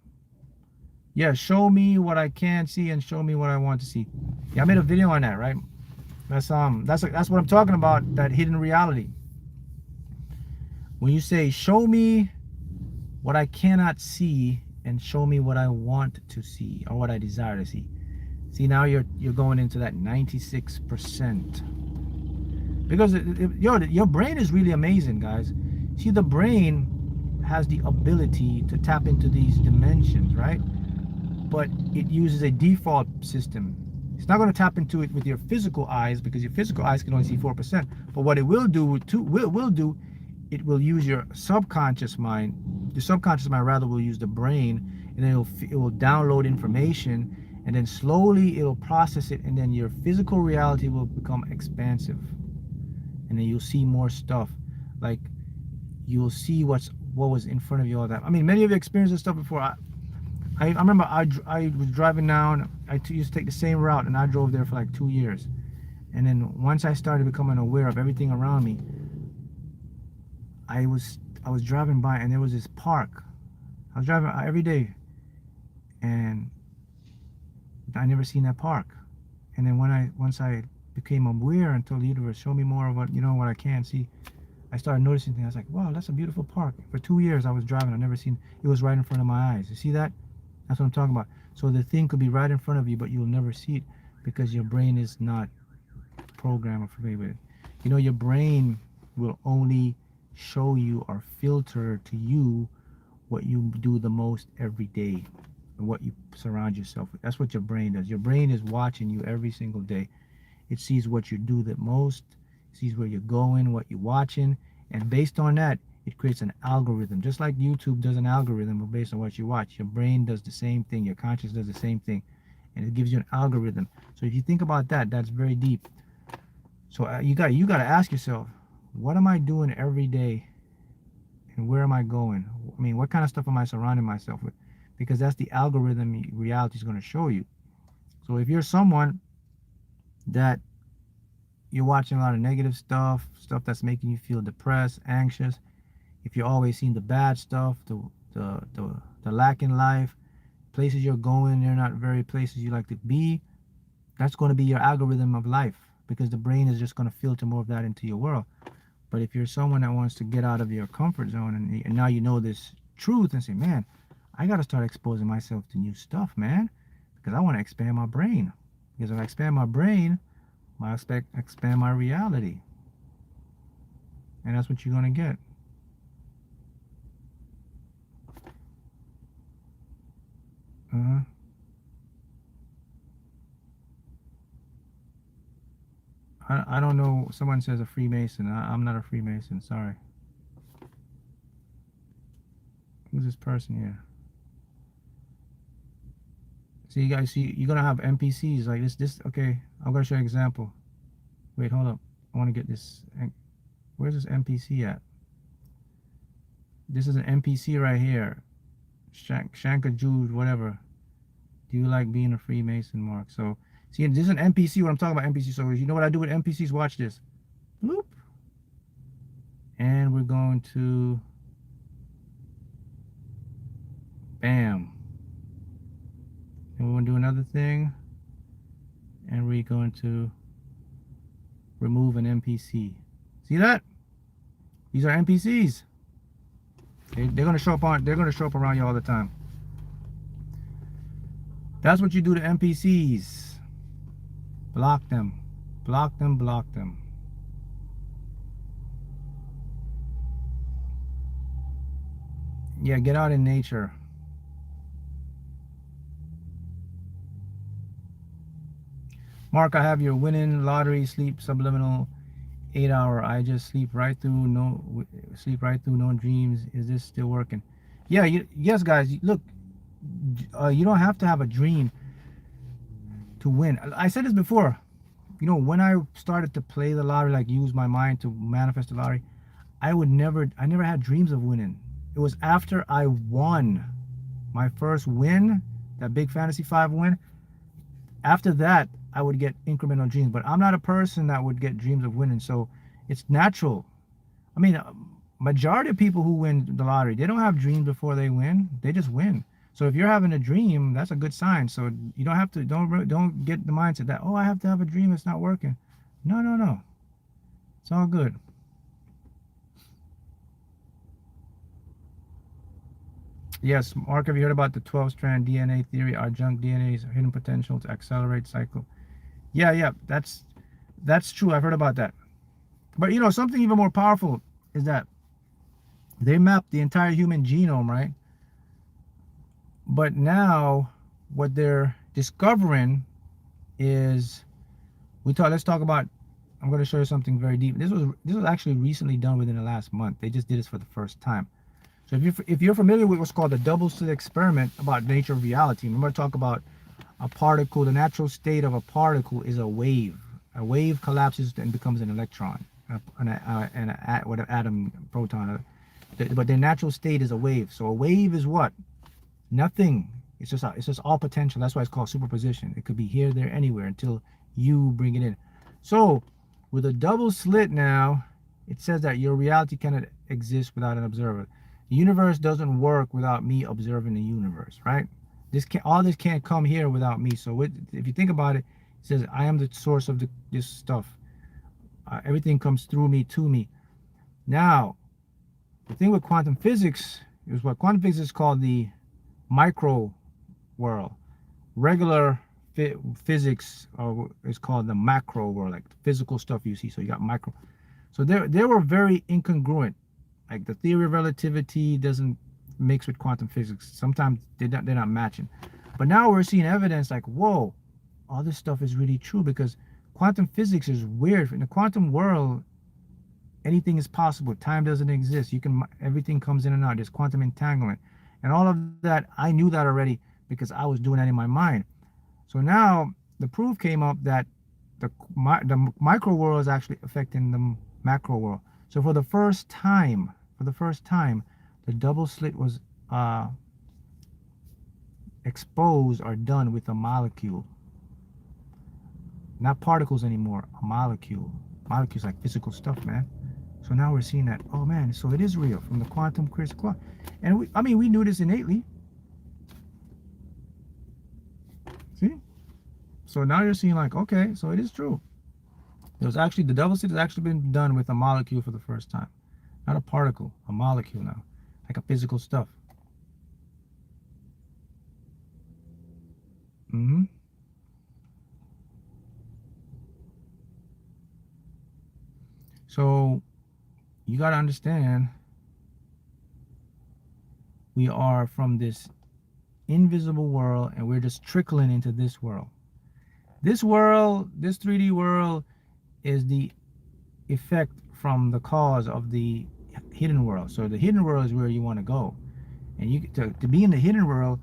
Yeah, show me what I can see and show me what I want to see. Yeah, I made a video on that, right? That's what I'm talking about, that hidden reality. When you say show me what I cannot see and show me what I want to see, or what I desire to see. See, now you're going into that 96%. Because your brain is really amazing, guys. See, the brain has the ability to tap into these dimensions, right? But it uses a default system. It's not going to tap into it with your physical eyes, because your physical eyes can only see 4%. But what it will do, it will use your subconscious mind. The subconscious mind rather will use the brain, and then it will download information, and then slowly it'll process it, and then your physical reality will become expansive, and then you'll see more stuff. Like, you'll see what was in front of you all that. I mean, many of you experienced this stuff before. I remember I was driving down. I used to take the same route, and I drove there for like 2 years. And then once I started becoming aware of everything around me, I was driving by, and there was this park. I was driving every day, and I never seen that park. And then once I became aware and told the universe, show me more of what I can see, I started noticing things. I was like, wow, that's a beautiful park. For 2 years I was driving, I never seen it. Was right in front of my eyes. You see that? That's what I'm talking about. So the thing could be right in front of you, but you'll never see it, because your brain is not programmed or familiar with it. Your brain will only show you or filter to you what you do the most every day, and what you surround yourself with. That's what your brain does. Your brain is watching you every single day. It sees what you do the most, sees where you're going, what you're watching, and based on that, it creates an algorithm. Just like YouTube does an algorithm based on what you watch, your brain does the same thing, your conscious does the same thing, and it gives you an algorithm. So if you think about that, that's very deep. So you got to ask yourself, what am I doing every day, and where am I going? I mean, what kind of stuff am I surrounding myself with? Because that's the algorithm reality is going to show you. So if you're someone that you're watching a lot of negative stuff that's making you feel depressed, anxious, if you're always seeing the bad stuff, the lack in life, places you're going, they're not very places you like to be, that's going to be your algorithm of life, because the brain is just going to filter more of that into your world. But if you're someone that wants to get out of your comfort zone, and now you know this truth, and say, man, I got to start exposing myself to new stuff, man, because I want to expand my brain. Because if I expand my brain, I expand my reality. And that's what you're going to get. I don't know. Someone says a Freemason. I'm not a Freemason. Sorry. Who's this person here? See, you guys, you're gonna have NPCs like this. Okay, I'm gonna show you an example. Wait, hold up. I want to get this. Where's this NPC at? This is an NPC right here. Shanka Jude, whatever. Do you like being a Freemason, Mark? So, see, this is an NPC. What I'm talking about NPC. So, you know what I do with NPCs? Watch this. Bloop. And we're going to, bam. And we're going to do another thing. And we're going to remove an NPC. See that? These are NPCs. They're going to show up on. They're going to show up around you all the time. That's what you do to NPCs. Block them. Block them. Block them. Yeah, get out in nature. Mark, I have your winning lottery sleep subliminal 8-hour. I just sleep right through no dreams. Is this still working? Yeah, yes, guys. Look, you don't have to have a dream to win. I said this before. You know, when I started to play the lottery, like use my mind to manifest the lottery, I never had dreams of winning. It was after I won my first win, that big Fantasy 5 win. After that, I would get incremental dreams. But I'm not a person that would get dreams of winning. So it's natural. I mean, majority of people who win the lottery, they don't have dreams before they win. They just win. So if you're having a dream, that's a good sign. So you don't have to, don't get the mindset that, oh, I have to have a dream, it's not working. No, no, no. It's all good. Yes, Mark, have you heard about the 12-strand DNA theory? Our junk DNA's hidden potential to accelerate cycle. Yeah, that's true. I've heard about that. But you know, something even more powerful is that they mapped the entire human genome, right? But now what they're discovering is, let's talk about, I'm going to show you something very deep. This was actually recently done within the last month. They just did this for the first time. So if you're familiar with what's called the double slit experiment about nature of reality, remember I talk about a particle, the natural state of a particle is a wave. A wave collapses and becomes an electron, an atom, proton. But their natural state is a wave. So a wave is what? Nothing. It's just all potential. That's why it's called superposition. It could be here, there, anywhere until you bring it in. So with a double slit now, it says that your reality cannot exist without an observer. The universe doesn't work without me observing the universe, right? All this can't come here without me. So if you think about it, it says I am the source of this stuff. Everything comes through me, to me. Now, the thing with quantum physics is what quantum physics is called the micro world. Regular physics is called the macro world, like the physical stuff you see. So you got micro. So they were very incongruent. Like the theory of relativity doesn't mix with quantum physics. Sometimes they're not matching. But now we're seeing evidence like, whoa, all this stuff is really true, because quantum physics is weird. In the quantum world, anything is possible. Time doesn't exist. Everything comes in and out. There's quantum entanglement. And all of that, I knew that already because I was doing that in my mind. So now the proof came up that the micro world is actually affecting the macro world. So for the first time, the double slit was exposed or done with a molecule. Not particles anymore, a molecule. Molecules like physical stuff, man. So now we're seeing that, oh man, so it is real from the quantum crystal. And we knew this innately. See? So now you're seeing like, okay, so it is true. The double slit has actually been done with a molecule for the first time. Not a particle, a molecule now. Like a physical stuff. So you got to understand, we are from this invisible world and we're just trickling into this world. This world, this 3D world, is the effect from the cause of the hidden world. So the hidden world is where you want to go. And to be in the hidden world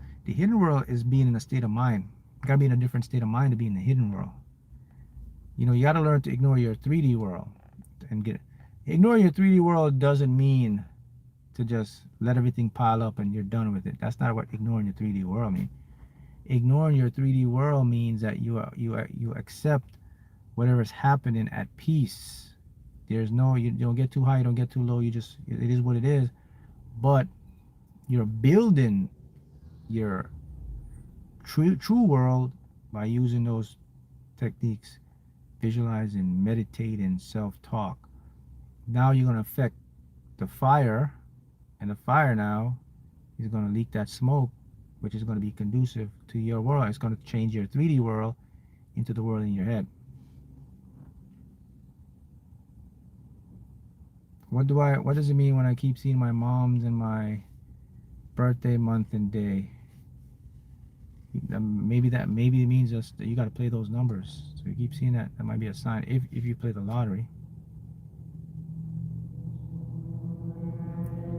is being in a state of mind. You gotta be in a different state of mind to be in the hidden world. You know, you gotta learn to ignore your 3D world and get it. Ignoring your 3D world doesn't mean to just let everything pile up and you're done with it. That's not what ignoring your 3D world means. Ignoring your 3D world means that you accept whatever's happening at peace. There's no, you don't get too high, you don't get too low. You just, it is what it is. But you're building your true world by using those techniques, visualizing, meditating, self-talk. Now you're going to affect the fire, and the fire now is going to leak that smoke, which is going to be conducive to your world. It's going to change your 3D world into the world in your head. What does it mean when I keep seeing my mom's and my birthday month and day? Maybe it means just that you got to play those numbers. So you keep seeing that might be a sign if you play the lottery.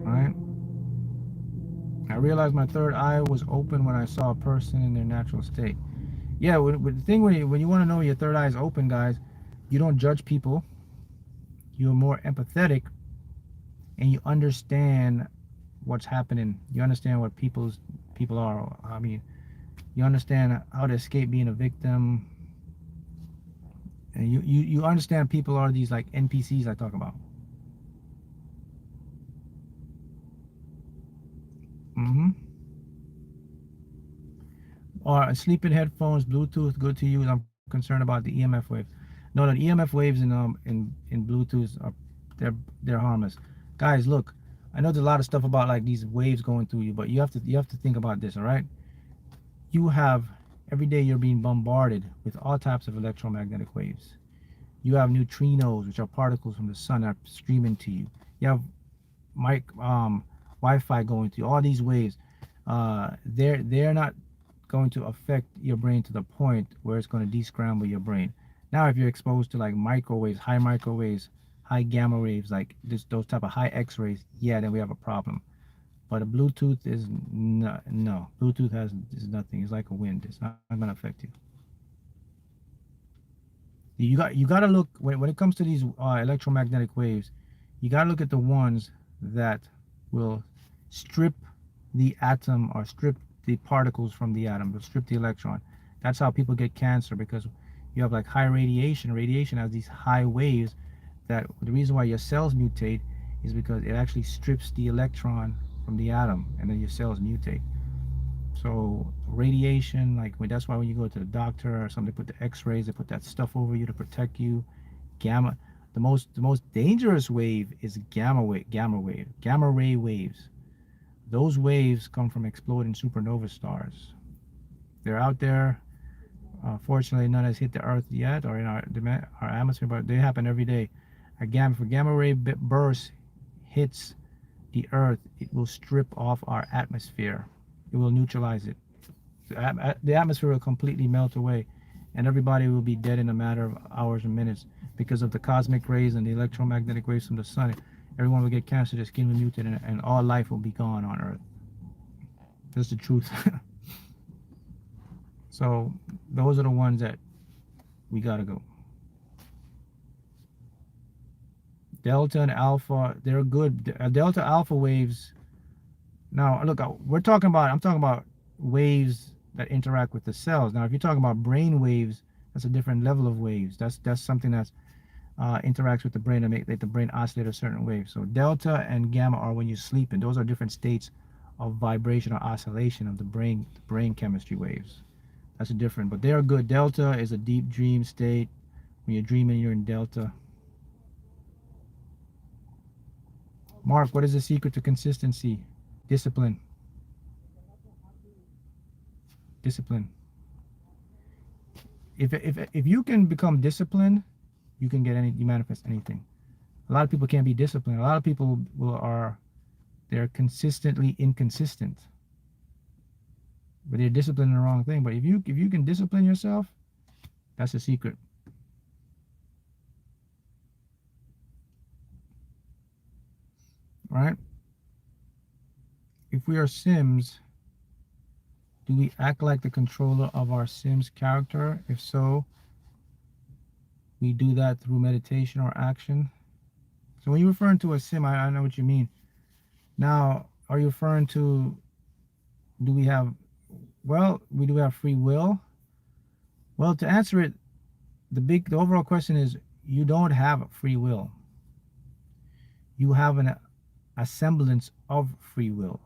All right. I realized my third eye was open when I saw a person in their natural state. Yeah, the thing when you want to know your third eye is open, guys, you don't judge people. You're more empathetic, and you understand what's happening. You understand what people are. I mean, you understand how to escape being a victim, and you understand people are these like NPCs I talk about. Or sleeping headphones, Bluetooth, good to use. I'm concerned about the EMF wave. No, the EMF waves in Bluetooth are they're harmless. Guys, look, I know there's a lot of stuff about like these waves going through you, but you have to think about this, all right? You have every day you're being bombarded with all types of electromagnetic waves. You have neutrinos, which are particles from the sun that are streaming to you. You have Wi-Fi going to you. All these waves, they're not going to affect your brain to the point where it's going to descramble your brain. Now, if you're exposed to like microwaves, high gamma waves, like those type of high X-rays, yeah, then we have a problem. But a Bluetooth is no. Bluetooth is nothing. It's like a wind. It's not going to affect you. You got to look when it comes to these electromagnetic waves. You got to look at the ones that will strip the atom or strip the particles from the atom, will strip the electron. That's how people get cancer, because you have like high radiation. Radiation has these high waves that the reason why your cells mutate is because it actually strips the electron from the atom, and then your cells mutate. So radiation, that's why when you go to the doctor or something, they put the X-rays, they put that stuff over you to protect you. Gamma, the most dangerous wave is gamma ray waves. Those waves come from exploding supernova stars. They're out there. Fortunately, none has hit the Earth yet or in our atmosphere, but they happen every day. If a gamma ray burst hits the Earth, it will strip off our atmosphere. It will neutralize it. The atmosphere will completely melt away, and everybody will be dead in a matter of hours and minutes because of the cosmic rays and the electromagnetic waves from the sun. Everyone will get cancer, their skin will mutate, and all life will be gone on Earth. That's the truth. So those are the ones that we gotta go. Delta and alpha, they're good. Delta alpha waves. Now look, I'm talking about waves that interact with the cells. Now if you're talking about brain waves, that's a different level of waves. That's something that's interacts with the brain and make the brain oscillate a certain wave. So delta and gamma are when you're sleeping. Those are different states of vibration or oscillation of the brain chemistry waves. That's a different, but they are good. Delta is a deep dream state. When you're dreaming, you're in delta. Mark, what is the secret to consistency? Discipline. Discipline. If you can become disciplined, you can you manifest anything. A lot of people can't be disciplined. A lot of people they're consistently inconsistent, but they're disciplined in the wrong thing. But if you can discipline yourself, that's the secret. All right? If we are Sims, do we act like the controller of our Sims character? If so, we do that through meditation or action. So when you're referring to a Sim, I know what you mean. Now, are you referring to, do we have, well, we do have free will? Well, to answer it, the overall question is, you don't have free will. You have a semblance of free will.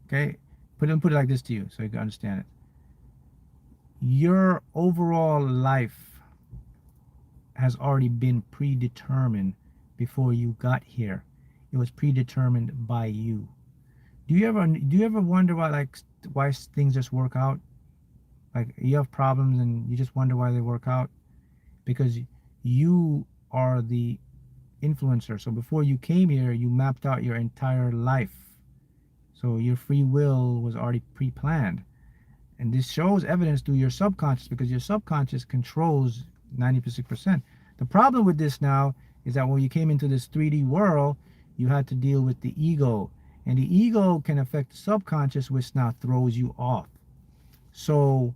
Okay? Put it like this to you so you can understand it. Your overall life has already been predetermined before you got here. It was predetermined by you. Do you ever wonder why things just work out? Like you have problems and you just wonder why they work out? Because you are the influencer. So before you came here, you mapped out your entire life. So your free will was already pre-planned. And this shows evidence through your subconscious, because your subconscious controls 96%. The problem with this now is that when you came into this 3D world, you had to deal with the ego. And the ego can affect the subconscious, which now throws you off. So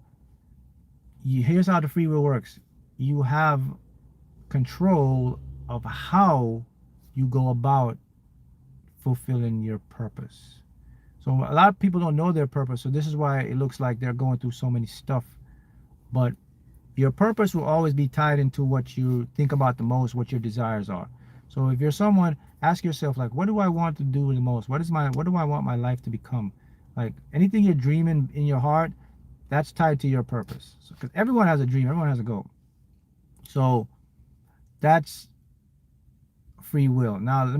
here's how the free will works. You have control of how you go about fulfilling your purpose. So a lot of people don't know their purpose. So this is why it looks like they're going through so many stuff. But your purpose will always be tied into what you think about the most, what your desires are. So if you're someone, ask yourself, like, what do I want to do the most? What do I want my life to become? Like anything you're dreaming in your heart, that's tied to your purpose. Because everyone has a dream, everyone has a goal. So that's free will. Now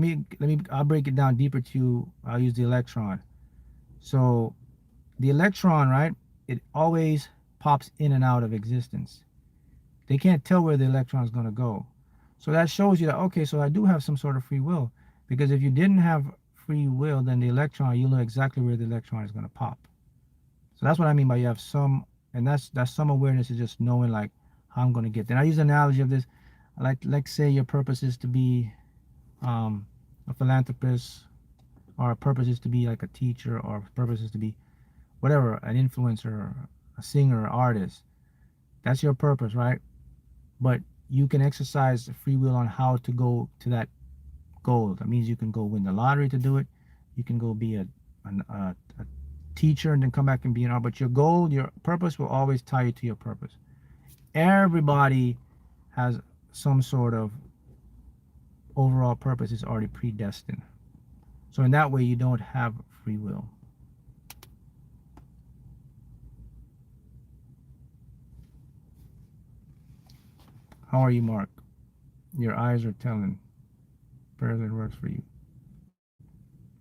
I'll break it down deeper to you. I'll use the electron. So the electron, right? It always pops in and out of existence. They can't tell where the electron is going to go. So that shows you that, okay, so I do have some sort of free will. Because if you didn't have free will, then the electron, you'll know exactly where the electron is going to pop. So that's what I mean by you have some, and that's some awareness, is just knowing like how I'm going to get there. And I use an analogy of this, like say your purpose is to be a philanthropist, or a purpose is to be like a teacher, or a purpose is to be whatever, an influencer, a singer, artist. That's your purpose, right? But you can exercise free will on how to go to that goal. That means you can go win the lottery to do it. You can go be a teacher and then come back and be an art. But your goal, your purpose will always tie you to your purpose. Everybody has some sort of overall purpose is already predestined. So in that way, you don't have free will. How are you, Mark? Your eyes are telling. Prayers that works for you.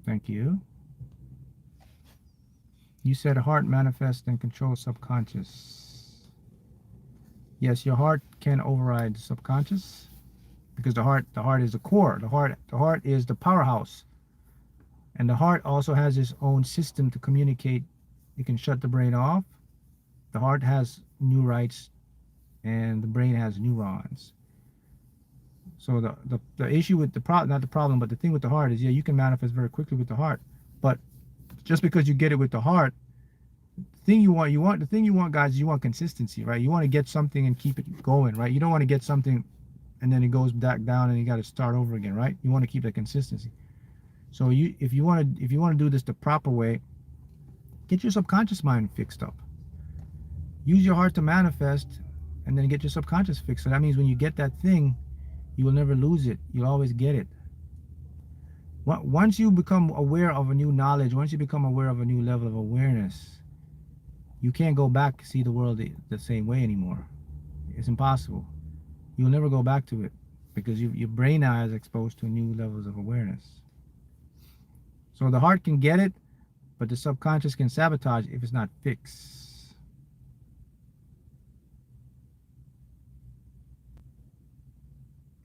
Thank you. You said heart manifests and controls subconscious. Yes, your heart can override the subconscious, because the heart is the core. The heart is the powerhouse. And the heart also has its own system to communicate. It can shut the brain off. The heart has neurites and the brain has neurons. So the issue with the problem, not the problem, but the thing with the heart is, yeah, you can manifest very quickly with the heart. But just because you get it with the heart, the thing you want, guys, you want consistency, right? You want to get something and keep it going, right? You don't want to get something and then it goes back down and you got to start over again, right? You want to keep that consistency. So if you want to do this the proper way, get your subconscious mind fixed up. Use your heart to manifest, and then get your subconscious fixed. So that means when you get that thing, you will never lose it. You'll always get it. Once you become aware of a new knowledge, once you become aware of a new level of awareness, you can't go back see the world the same way anymore. It's impossible. You'll never go back to it, because your brain now is exposed to new levels of awareness. So the heart can get it, but the subconscious can sabotage if it's not fixed.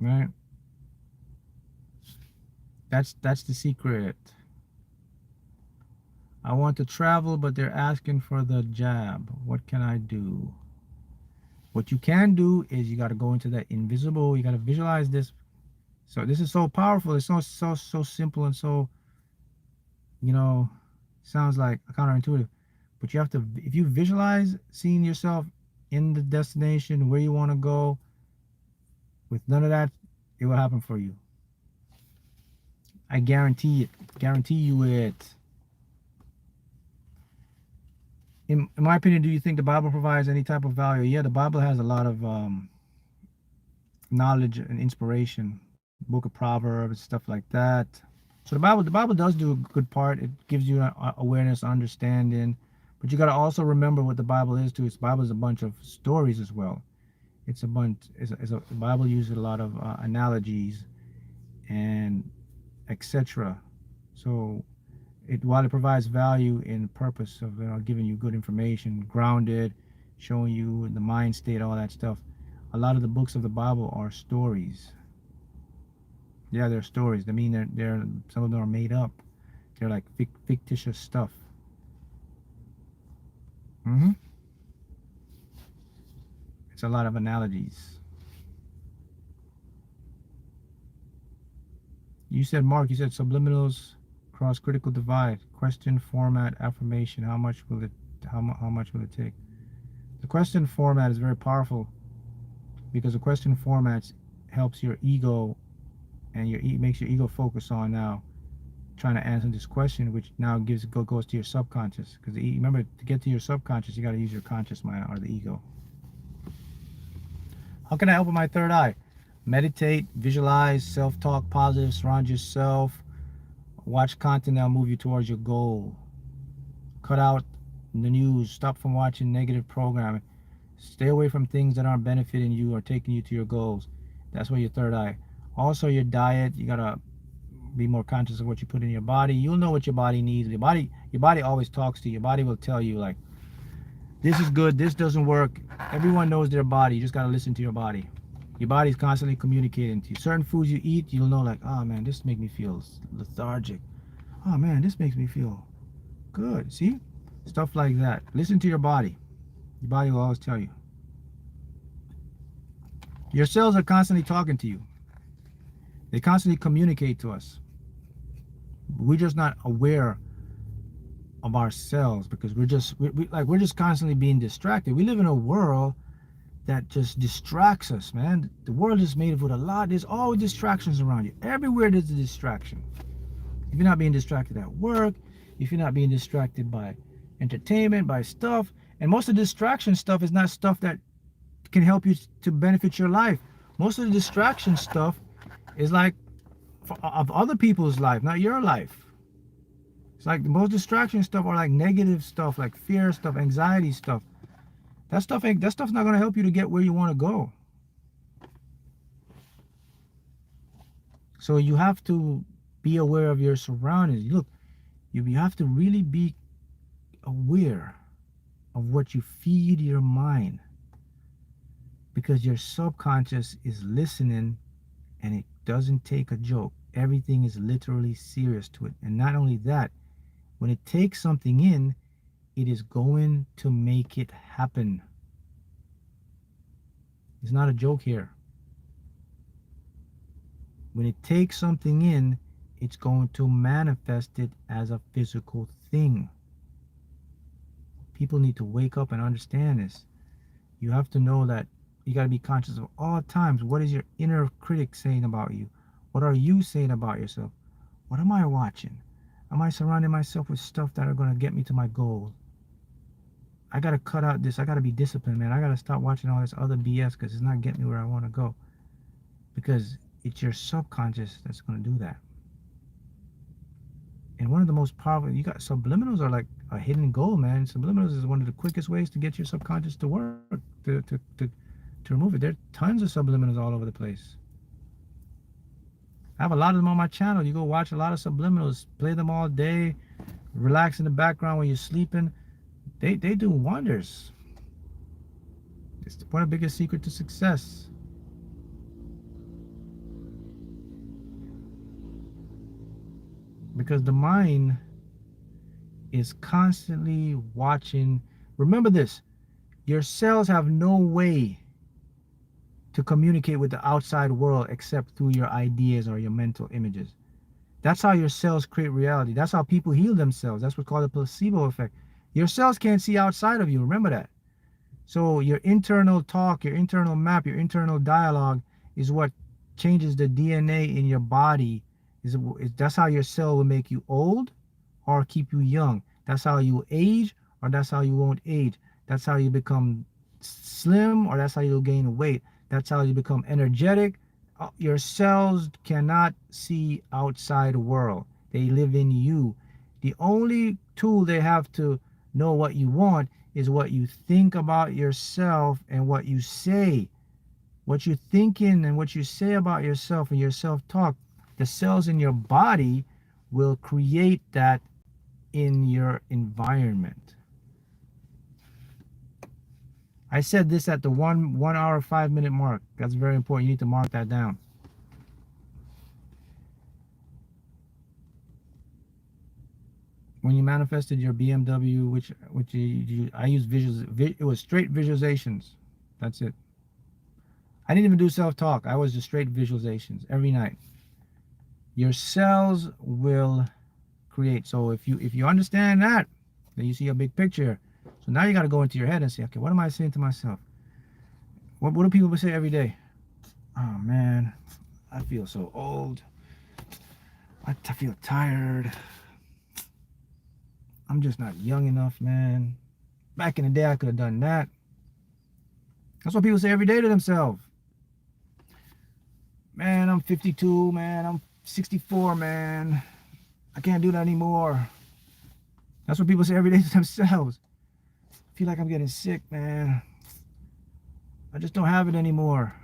Right? That's the secret. I want to travel, but they're asking for the jab. What can I do? What you can do is you got to go into that invisible. You got to visualize this. So this is so powerful. It's so simple, and so, sounds like counterintuitive. But you have to, if you visualize seeing yourself in the destination where you want to go, with none of that, it will happen for you. I guarantee it. Guarantee you it. In my opinion, do you think the Bible provides any type of value? Yeah, the Bible has a lot of knowledge and inspiration. Book of Proverbs, stuff like that. So the Bible does do a good part. It gives you awareness, understanding, but you got to also remember what the Bible is too. The Bible is a bunch of stories as well. It's a bunch. The Bible uses a lot of analogies and etc. So while it provides value in the purpose of giving you good information, grounded, showing you the mind state, all that stuff, a lot of the books of the Bible are stories. Yeah, they're stories. I mean, they're some of them are made up. They're like fictitious stuff. hmm It's a lot of analogies. You said, Mark, you said subliminals cross critical divide. Question format affirmation. How much will it take? The question format is very powerful because the question formats helps your ego and makes your ego focus on now trying to answer this question, which now goes to your subconscious. Because remember, to get to your subconscious, you got to use your conscious mind or the ego. How can I help with my third eye? Meditate, visualize, self-talk, positive, surround yourself, watch content that'll move you towards your goal. Cut out the news, stop from watching negative programming. Stay away from things that aren't benefiting you or taking you to your goals. That's where your third eye. Also, your diet, you gotta be more conscious of what you put in your body. You'll know what your body needs. Your body always talks to you. Your body will tell you, like, this is good, this doesn't work. Everyone knows their body. You just gotta listen to your body. Your body's constantly communicating to you. Certain foods you eat, you'll know, like, oh man, this makes me feel lethargic. Oh man, this makes me feel good. See? Stuff like that. Listen to your body. Your body will always tell you. Your cells are constantly talking to you. They constantly communicate to us. We're just not aware of ourselves because we're just constantly being distracted. We live in a world that just distracts us, man. The world is made with there's always distractions around you. Everywhere there's a distraction. If you're not being distracted at work, if you're not being distracted by entertainment, by stuff, and most of the distraction stuff is not stuff that can help you to benefit your life. Most of the distraction stuff is like of other people's life, not your life. It's like the most distraction stuff are like negative stuff, like fear stuff, anxiety stuff. That stuff's not going to help you to get where you want to go. So you have to be aware of your surroundings. Look, you have to really be aware of what you feed your mind, because your subconscious is listening, and it doesn't take a joke. Everything is literally serious to it. And not only that, when it takes something in, it is going to make it happen. It's not a joke here. When it takes something in, it's going to manifest it as a physical thing. People need to wake up and understand this. You have to know that you got to be conscious of all times. What is your inner critic saying about you? What are you saying about yourself? What am I watching? Am I surrounding myself with stuff that are going to get me to my goal? I got to cut out this. I got to be disciplined, man. I got to stop watching all this other BS because it's not getting me where I want to go. Because it's your subconscious that's going to do that. And one of the most powerful, you got subliminals are like a hidden goal, man. Subliminals is one of the quickest ways to get your subconscious to work, to remove it. There are tons of subliminals all over the place. I have a lot of them on my channel. You go watch a lot of subliminals, play them all day, relax in the background when you're sleeping. They do wonders. It's one of the biggest secrets to success. Because the mind is constantly watching. Remember this, your cells have no way to communicate with the outside world except through your ideas or your mental images. That's how your cells create reality. That's how people heal themselves. That's what's called the placebo effect. Your cells can't see outside of you. Remember that. So your internal talk, your internal map, your internal dialogue is what changes the DNA in your body That's how your cell will make you old or keep you young. That's how you age or that's how you won't age. That's how you become slim or that's how you'll gain weight. That's how you become energetic. Your cells cannot see outside world. They live in you. The only tool they have to know what you want is what you think about yourself and what you say. What you're thinking and what you say about yourself and your self-talk, the cells in your body will create that in your environment. I said this at the 1 hour 5 minute mark. That's very important. You need to mark that down. When you manifested your BMW, which I used visuals, it was straight visualizations. That's it. I didn't even do self-talk. I was just straight visualizations every night. Your cells will create. So if you understand that, then you see a big picture. So now you got to go into your head and say, okay, what am I saying to myself? What do people say every day? Oh man, I feel so old. I feel tired. I'm just not young enough, man. Back in the day, I could have done that. That's what people say every day to themselves. Man, I'm 52, man. I'm 64, man. I can't do that anymore. That's what people say every day to themselves. I feel like I'm getting sick, man. I just don't have it anymore.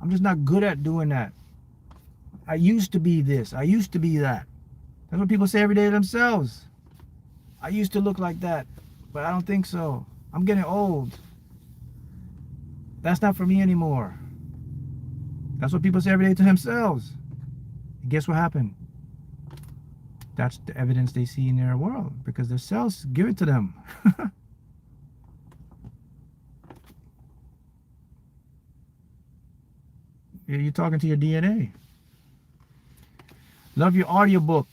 I'm just not good at doing that. I used to be this. I used to be that. That's what people say every day to themselves. I used to look like that, but I don't think so. I'm getting old. That's not for me anymore. That's what people say every day to themselves. And guess what happened? That's the evidence they see in their world because their cells give it to them. You're talking to your DNA. Love your audiobook.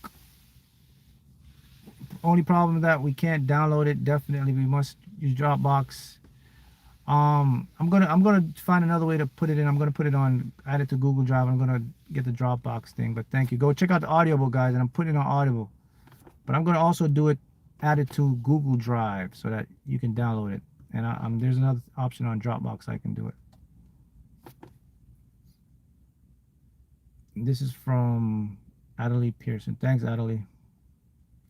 Only problem with that, we can't download it. Definitely, we must use Dropbox. I'm gonna find another way to put it in. I'm gonna put it on, add it to Google Drive. I'm gonna get the Dropbox thing. But thank you. Go check out the audiobook, guys, and I'm putting it on Audible. But I'm gonna also do it, add it to Google Drive so that you can download it. And there's another option on Dropbox I can do it. This is from Adelie Pearson. Thanks, Adelie.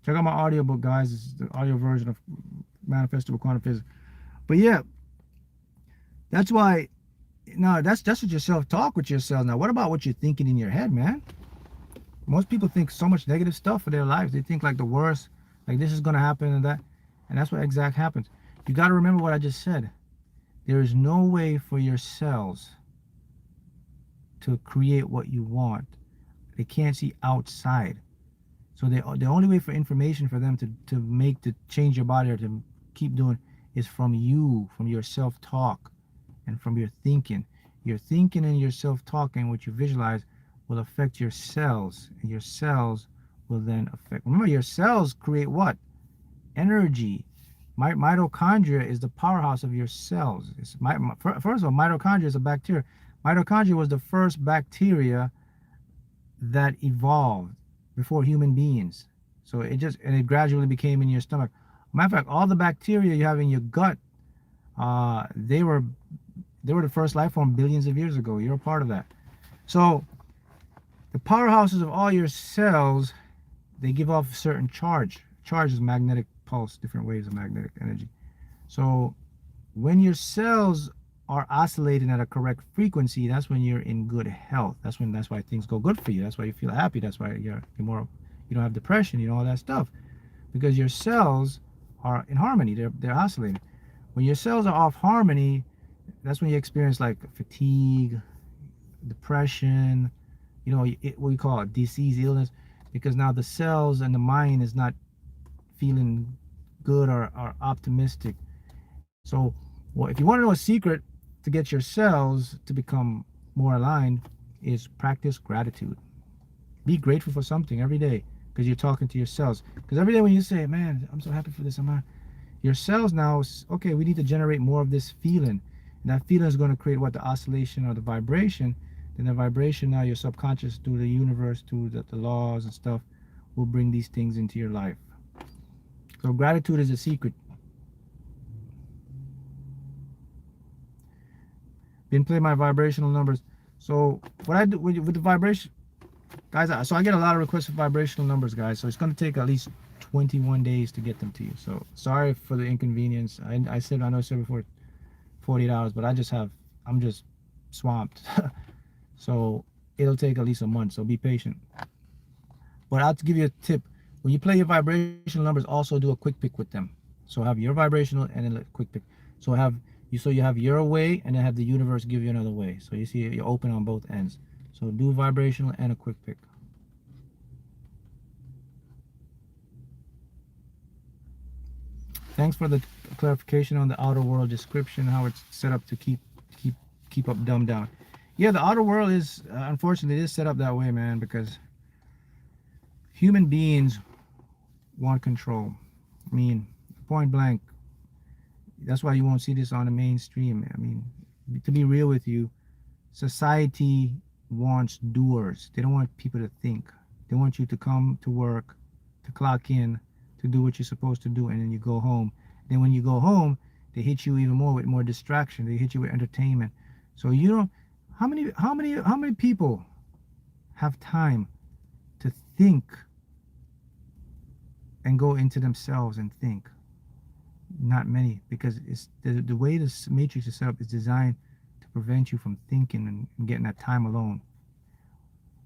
Check out my audiobook, guys. This is the audio version of Manifestable Quantum Physics. But yeah, that's why. No, that's what your self-talk with yourself. Now, what about what you're thinking in your head, man? Most people think so much negative stuff for their lives. They think like the worst, like this is gonna happen and that, and that's what exactly happens. You got to remember what I just said. There is no way for your cells to create what you want. They can't see outside. So the only way for information for them to change your body or to keep doing is from you, from your self-talk and from your thinking. Your thinking and your self-talk and what you visualize will affect your cells, and your cells will then affect. Remember, your cells create what? Energy. Mitochondria is the powerhouse of your cells. First of all, mitochondria is a bacteria. Mitochondria was the first bacteria that evolved before human beings. So it gradually became in your stomach. Matter of fact, all the bacteria you have in your gut, they were the first life form billions of years ago. You're a part of that. So the powerhouses of all your cells, they give off a certain charge. Charge is magnetic pulse, different waves of magnetic energy. So when your cells are oscillating at a correct frequency, that's when you're in good health. That's why things go good for you. That's why you feel happy. That's why you're more, you don't have depression, all that stuff, because your cells are in harmony. They're oscillating. When your cells are off harmony, that's when you experience like fatigue, depression, what we call it, disease, illness, because now the cells and the mind is not feeling good or optimistic. So, if you want to know a secret to get your cells to become more aligned, is practice gratitude. Be grateful for something every day, because you're talking to your cells. Because every day when you say, man, I'm so happy for this, your cells now, okay, we need to generate more of this feeling. And that feeling is going to create what? The oscillation or the vibration then the vibration, now your subconscious, through the universe, through the laws and stuff, will bring these things into your life. So gratitude is a secret. Been playing my vibrational numbers. So what I do with the vibration, guys, so I get a lot of requests for vibrational numbers, guys. So it's going to take at least 21 days to get them to you. So sorry for the inconvenience. I know I said before 48 hours, but I'm just swamped. So it'll take at least a month. So be patient. But I'll give you a tip. When you play your vibrational numbers, also do a quick pick with them. So have your vibrational and then a quick pick. So you have your way and then have the universe give you another way. So you see you're open on both ends. So do vibrational and a quick pick. Thanks for the clarification on the outer world description, how it's set up to keep up, dumb down. Yeah, the outer world is unfortunately it is set up that way, man, because human beings want control. I mean, point blank. That's why you won't see this on the mainstream. I mean, to be real with you, society wants doers. They don't want people to think. They want you to come to work, to clock in, to do what you're supposed to do, and then you go home. Then when you go home, they hit you even more with more distraction. They hit you with entertainment. So you don't. How many people have time to think and go into themselves and think? Not many, because it's the way this matrix is set up is designed to prevent you from thinking and getting that time alone.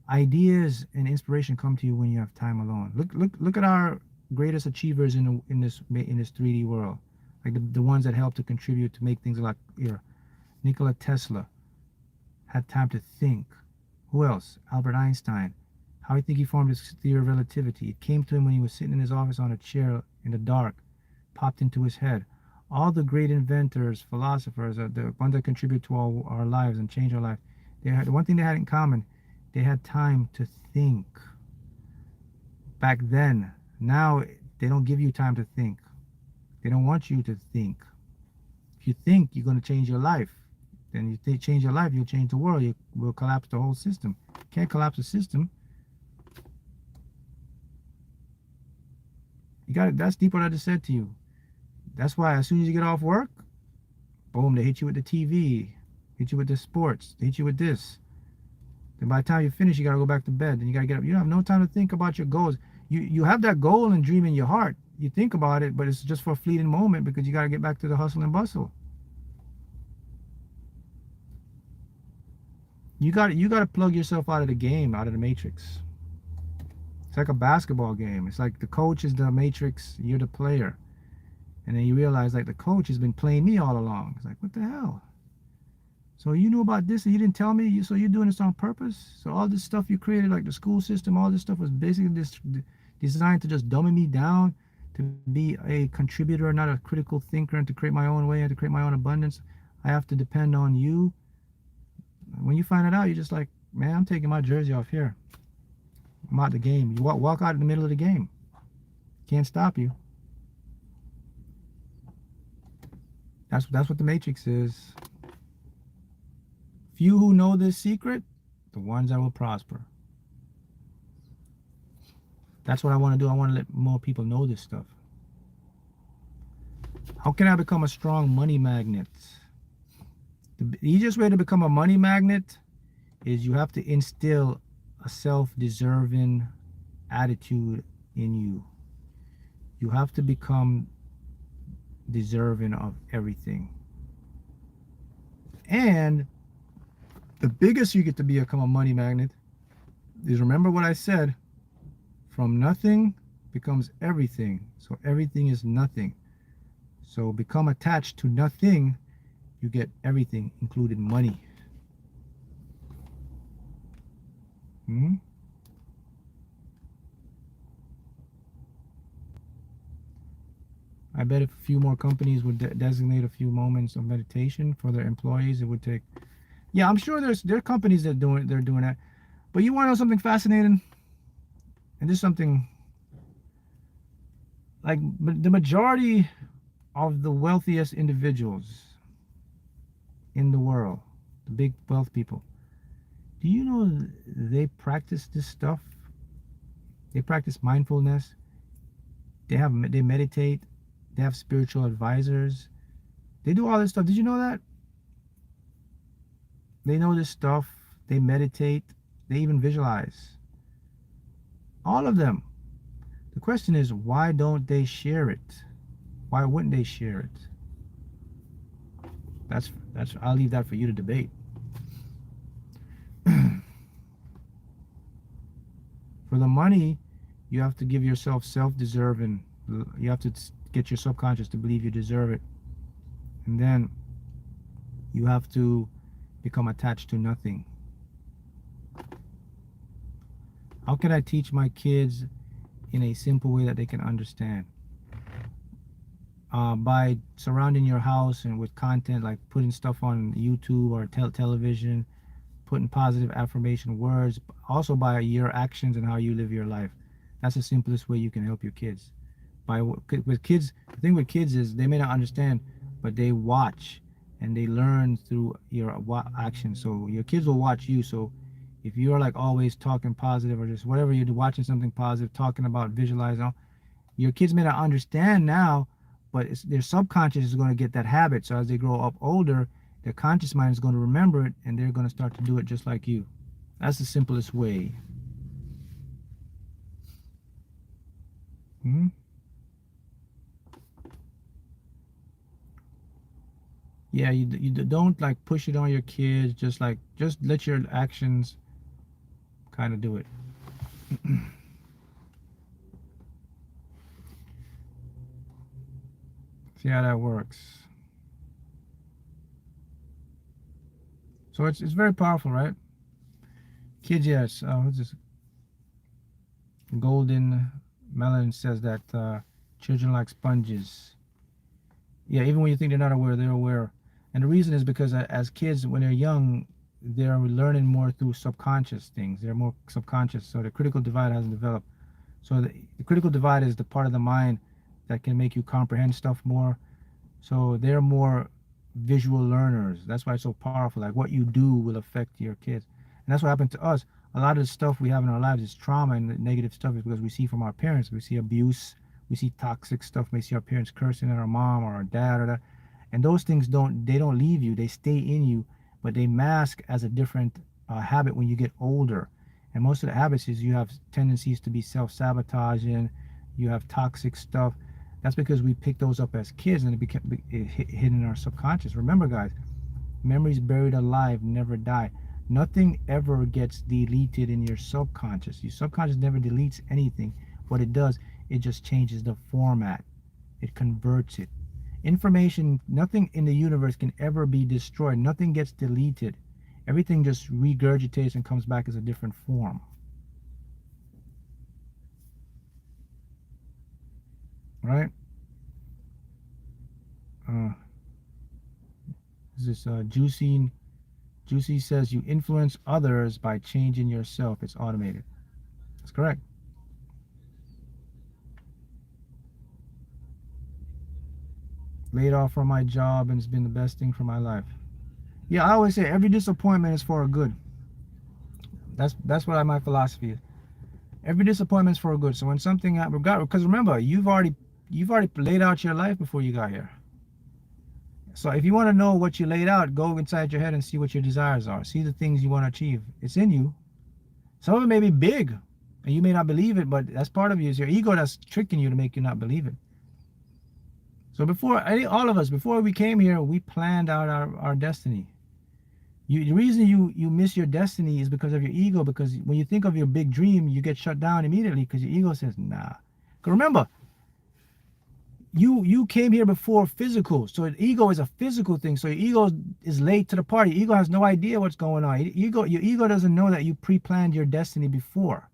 Ideas and inspiration come to you when you have time alone. Look at our greatest achievers in this 3D world, like the ones that help to contribute to make things a lot clearer. Nikola Tesla had time to think. Who else? Albert Einstein. How do you think he formed his theory of relativity? It came to him when he was sitting in his office on a chair in the dark, popped into his head. All the great inventors, philosophers, the ones that contribute to our lives and change our life, they had one thing they had in common: they had time to think. Back then. Now they don't give you time to think. They don't want you to think. If you think you're going to change your life, then you change your life, you'll change the world. You will collapse the whole system. You can't collapse the system. You got it. That's deep what I just said to you. That's why as soon as you get off work, boom, they hit you with the TV, hit you with the sports, they hit you with this. Then by the time you finish, you got to go back to bed. Then you got to get up. You don't have no time to think about your goals. You have that goal and dream in your heart. You think about it, but it's just for a fleeting moment because you got to get back to the hustle and bustle. You got to plug yourself out of the game, out of the matrix. It's like a basketball game. It's like the coach is the matrix, you're the player. And then you realize like the coach has been playing me all along. It's like, what the hell? So you knew about this and you didn't tell me? So you're doing this on purpose? So all this stuff you created, like the school system, all this stuff was basically designed to just dumb me down, to be a contributor, not a critical thinker, and to create my own way and to create my own abundance. I have to depend on you. When you find it out, you're just like, man, I'm taking my jersey off here. I'm out the game. You walk out in the middle of the game. Can't stop you. That's what the matrix is. Few who know this secret, the ones that will prosper. That's what I want to do. I want to let more people know this stuff. How can I become a strong money magnet? The easiest way to become a money magnet is you have to instill a self-deserving attitude in you. You have to become deserving of everything. And the biggest you get to become a money magnet is, remember what I said, from nothing becomes everything. So everything is nothing. So become attached to nothing, you get everything, including money. I bet if a few more companies would designate a few moments of meditation for their employees, it would take. Yeah, I'm sure there are companies that they're doing that. But you want to know something fascinating? And this is something like the majority of the wealthiest individuals in the world, the big wealth people, Do you know they practice this stuff? They practice mindfulness. They meditate. They have spiritual advisors. They do all this stuff. Did you know that? They know this stuff. They meditate. They even visualize. All of them. The question is, why don't they share it? Why wouldn't they share it? That's I'll leave that for you to debate. For the money, you have to give yourself self-deserving. You have to get your subconscious to believe you deserve it. And then you have to become attached to nothing. How can I teach my kids in a simple way that they can understand? By surrounding your house and with content, like putting stuff on YouTube or television, putting positive affirmation words, also by your actions and how you live your life. That's the simplest way you can help your kids. With kids, the thing with kids is they may not understand, but they watch and they learn through your actions. So your kids will watch you. So if you're like always talking positive or just whatever you do, watching something positive, talking about visualizing, your kids may not understand now, but their subconscious is going to get that habit. So as they grow up older, their conscious mind is going to remember it, and they're going to start to do it just like you. That's the simplest way. Hmm? Yeah, you don't like push it on your kids. Just let your actions kind of do it. See how that works. So it's very powerful, right? Kids, yes. What's this? Golden Melon says that children like sponges. Yeah, even when you think they're not aware, they're aware. And the reason is because as kids, when they're young, they're learning more through subconscious things. They're more subconscious, so the critical divide hasn't developed. So the critical divide is the part of the mind that can make you comprehend stuff more. So they're more visual learners. That's why it's so powerful. Like what you do will affect your kids. And that's what happened to us. A lot of the stuff we have in our lives is trauma, and the negative stuff is because we see from our parents. We see abuse, we see toxic stuff. We see our parents cursing at our mom or our dad or that. And those things don't leave you. They stay in you, but they mask as a different habit when you get older. And most of the habits is you have tendencies to be self-sabotaging. You have toxic stuff. That's because we picked those up as kids, and it hid in our subconscious. Remember, guys, memories buried alive never die. Nothing ever gets deleted in your subconscious. Your subconscious never deletes anything. What it does, it just changes the format. It converts it. Information, nothing in the universe can ever be destroyed. Nothing gets deleted. Everything just regurgitates and comes back as a different form. Right? This Juicy says you influence others by changing yourself. It's automated. That's correct. Laid off from my job, and it's been the best thing for my life. Yeah, I always say every disappointment is for a good. That's what my philosophy is. Every disappointment is for a good. So when something happens, because remember, you've already laid out your life before you got here. So if you want to know what you laid out, go inside your head and see what your desires are. See the things you want to achieve. It's in you. Some of it may be big, and you may not believe it, but that's part of you. It's your ego that's tricking you to make you not believe it. So all of us, before we came here, we planned out our destiny. The reason you miss your destiny is because of your ego, because when you think of your big dream, you get shut down immediately because your ego says, nah. Because remember, you came here before physical, so the ego is a physical thing. So your ego is late to the party. Your ego has no idea what's going on. Your ego doesn't know that you pre-planned your destiny before.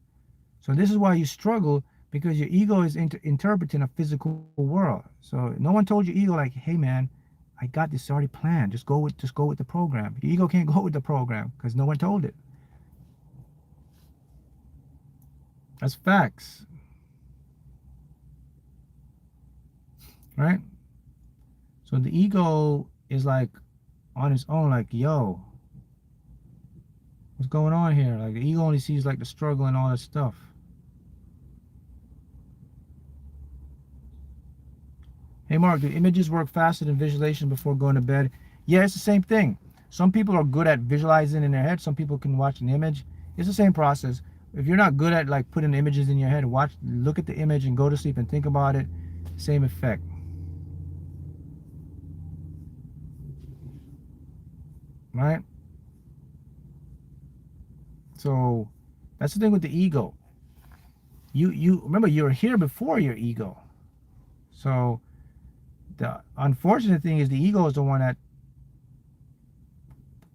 So this is why you struggle, because your ego is interpreting a physical world. So no one told your ego like, hey man, I got this already planned. Just go with the program. Your ego can't go with the program because no one told it. That's facts. Right? So the ego is like on its own, like, yo, What's going on here? Like the ego only sees like the struggle and all that stuff. Hey Mark, do images work faster than visualization before going to bed? Yeah, it's the same thing. Some people are good at visualizing in their head. Some people can watch an image. It's the same process. If you're not good at like putting images in your head, look at the image and go to sleep and think about it. Same effect. Right? So that's the thing with the ego. You remember you're here before your ego. So the unfortunate thing is the ego is the one that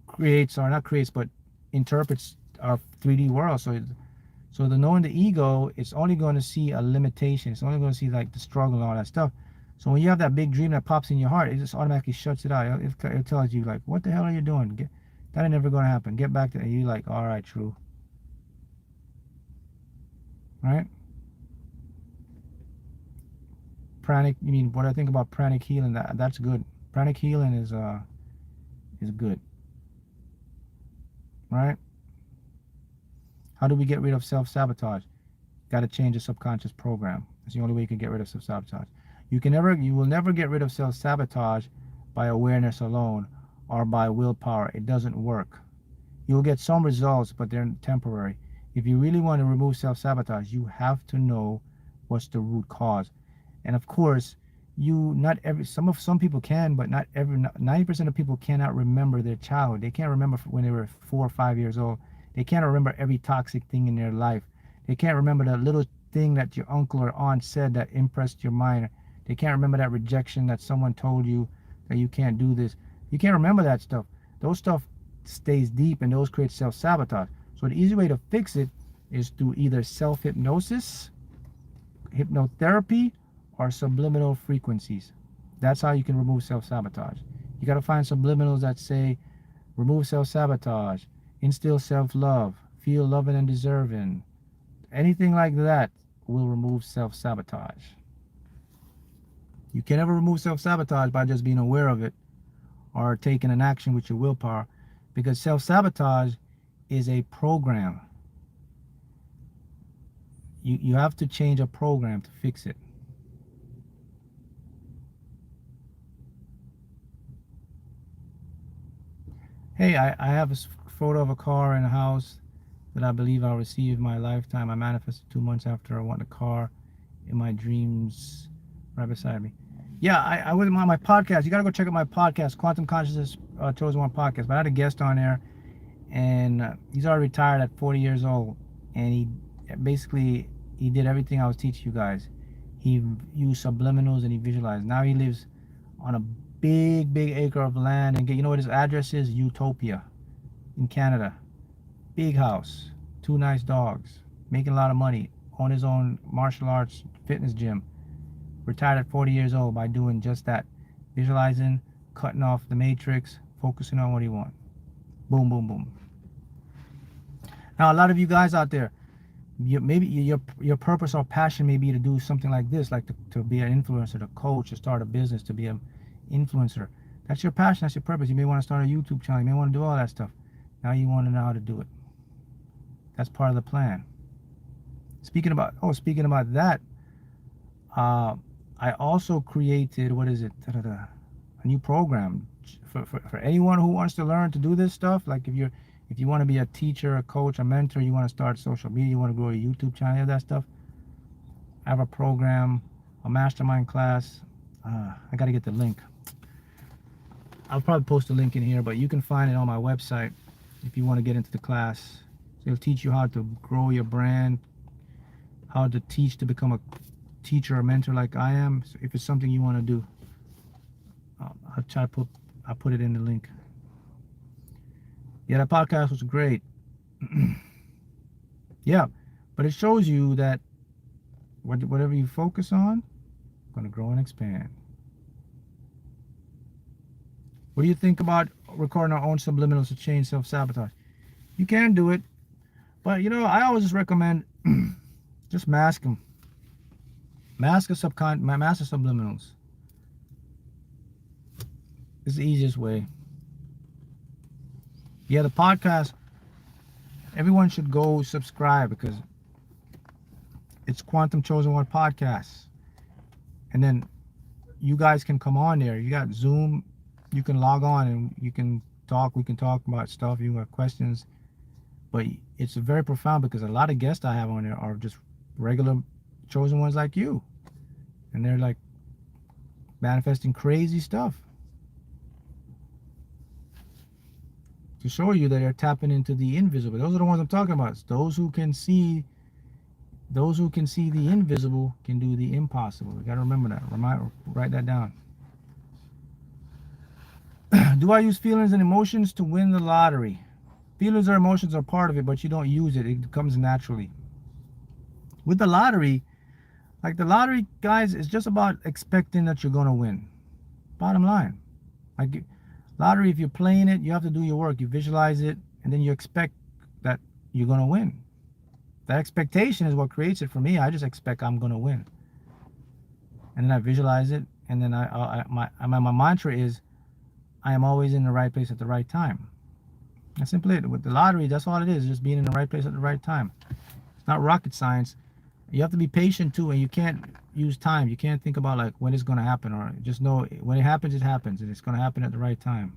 creates, or not creates, but interprets our 3D world. So the knowing the ego, it's only going to see a limitation. It's only going to see like the struggle and all that stuff. So when you have that big dream that pops in your heart, it just automatically shuts it out. It tells you like, what the hell are you doing? That ain't never going to happen. Get back to it. And you're like, all right, true. Right? Pranic, you mean what I think about pranic healing? That's good. Pranic healing is good. Right? How do we get rid of self-sabotage? Got to change the subconscious program. That's the only way you can get rid of self-sabotage. You will never get rid of self-sabotage by awareness alone or by willpower. It doesn't work. You will get some results, but they're temporary. If you really want to remove self-sabotage, you have to know what's the root cause. And of course, some people can, but not every 90% of people cannot remember their childhood. They can't remember when they were 4 or 5 years old. They can't remember every toxic thing in their life. They can't remember that little thing that your uncle or aunt said that impressed your mind. They can't remember that rejection that someone told you that you can't do this. You can't remember that stuff. Those stuff stays deep, and those create self-sabotage. So the easy way to fix it is through either self-hypnosis, hypnotherapy, or subliminal frequencies. That's how you can remove self-sabotage. You got to find subliminals that say, remove self-sabotage, instill self-love, feel loving and deserving. Anything like that will remove self-sabotage. You can never remove self-sabotage by just being aware of it or taking an action with your willpower, because self-sabotage is a program. You have to change a program to fix it. Hey, I have a photo of a car in a house that I believe I'll receive in my lifetime. I manifested 2 months after I want a car in my dreams right beside me. Yeah, I was on my podcast. You got to go check out my podcast, Quantum Consciousness Chosen One Podcast. But I had a guest on there, and he's already retired at 40 years old. And he did everything I was teaching you guys. He used subliminals and he visualized. Now he lives on a big acre of land. And you know what his address is? Utopia in Canada. Big house, 2 nice dogs, making a lot of money, on his own martial arts fitness gym. Retired at 40 years old by doing just that. Visualizing, cutting off the matrix, focusing on what he wants. Boom, boom, boom. Now, a lot of you guys out there, maybe your purpose or passion may be to do something like this, like to be an influencer, to coach, to start a business, to be an influencer. That's your passion, that's your purpose. You may want to start a YouTube channel, you may want to do all that stuff. Now you want to know how to do it. That's part of the plan. Speaking about that, I also created, a new program for anyone who wants to learn to do this stuff. Like if you want to be a teacher, a coach, a mentor, you want to start social media, you want to grow a YouTube channel, all that stuff. I have a program, a mastermind class. I got to get the link. I'll probably post a link in here, but you can find it on my website if you want to get into the class. So it'll teach you how to grow your brand, how to teach to become a teacher or mentor like I am. So if it's something you want to do, I'll put it in the link. Yeah, that podcast was great. Yeah, but it shows you that whatever you focus on, going to grow and expand. What do you think about recording our own subliminals to change self-sabotage? You can do it, but I always just recommend just mask them. Mask the subliminals. It's the easiest way. Yeah, the podcast everyone should go subscribe because it's Quantum Chosen One podcast. And then you guys can come on there. You got Zoom. You can log on and you can talk. We can talk about stuff. You have questions. But it's very profound because a lot of guests I have on there are just regular chosen ones like you. And they're like manifesting crazy stuff to show you that they're tapping into the invisible. Those are the ones I'm talking about. It's those who can see the invisible can do the impossible. You got to remember that. Write that down. Do I use feelings and emotions to win the lottery? Feelings or emotions are part of it, but you don't use it. It comes naturally. With the lottery, like the lottery, guys, it's just about expecting that you're going to win. Bottom line. Like lottery, if you're playing it, you have to do your work. You visualize it, and then you expect that you're going to win. That expectation is what creates it for me. I just expect I'm going to win. And then I visualize it, and then my mantra is, I am always in the right place at the right time. That's simply it. With the lottery, that's all it is, just being in the right place at the right time. It's not rocket science. You have to be patient too, and you can't use time. You can't think about like when it's going to happen, or just know when it happens, and it's going to happen at the right time.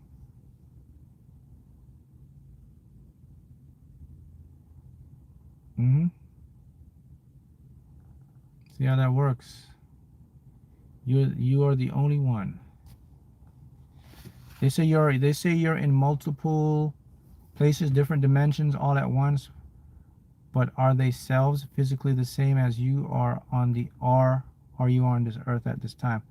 See how that works? You are the only one. They say you're in multiple places, different dimensions, all at once. But are they selves physically the same as you are on the are you on this earth at this time?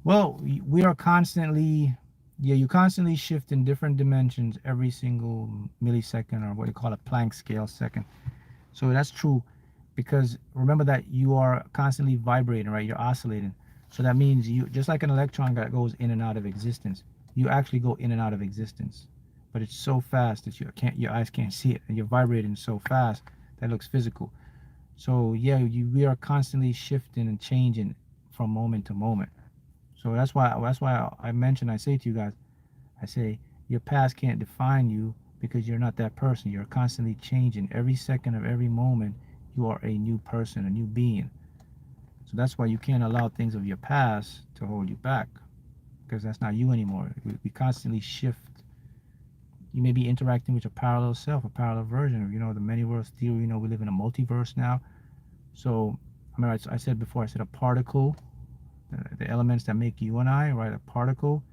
Well, we are constantly, you constantly shift in different dimensions every single millisecond, or what you call a Planck scale second. So that's true, because remember that you are constantly vibrating, right? You're oscillating. So that means you, just like an electron that goes in and out of existence, you actually go in and out of existence. But it's so fast that your eyes can't see it, and you're vibrating so fast that it looks physical. So yeah, we are constantly shifting and changing from moment to moment. So that's why I say to you guys, I say your past can't define you, because you're not that person. You're constantly changing. Every second of every moment, you are a new person, a new being. So that's why you can't allow things of your past to hold you back, because that's not you anymore. We constantly shift. You may be interacting with your parallel self, a parallel version. The many worlds theory. We live in a multiverse now. So, I said before, I said a particle, the elements that make you and I, right? A particle,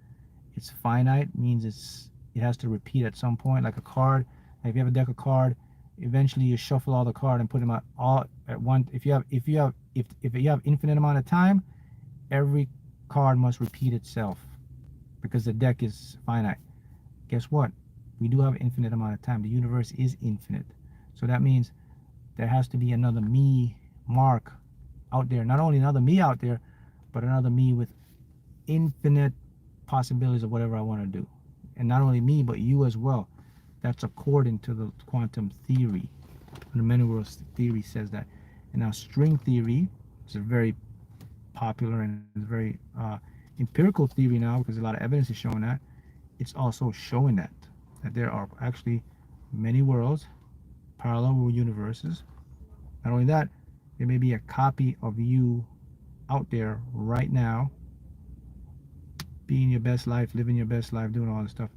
it's finite, means it has to repeat at some point, like a card. Like if you have a deck of cards, eventually you shuffle all the cards and put them all at one. If you have infinite amount of time, every card must repeat itself, because the deck is finite. Guess what? We do have an infinite amount of time. The universe is infinite. So that means there has to be another me, Mark, out there. Not only another me out there, but another me with infinite possibilities of whatever I want to do. And not only me, but you as well. That's according to the quantum theory. The many worlds theory says that. And now string theory is a very popular and very empirical theory now, because a lot of evidence is showing that. It's also showing that there are actually many worlds, parallel universes. Not only that, there may be a copy of you out there right now, being your best life, living your best life, doing all this stuff.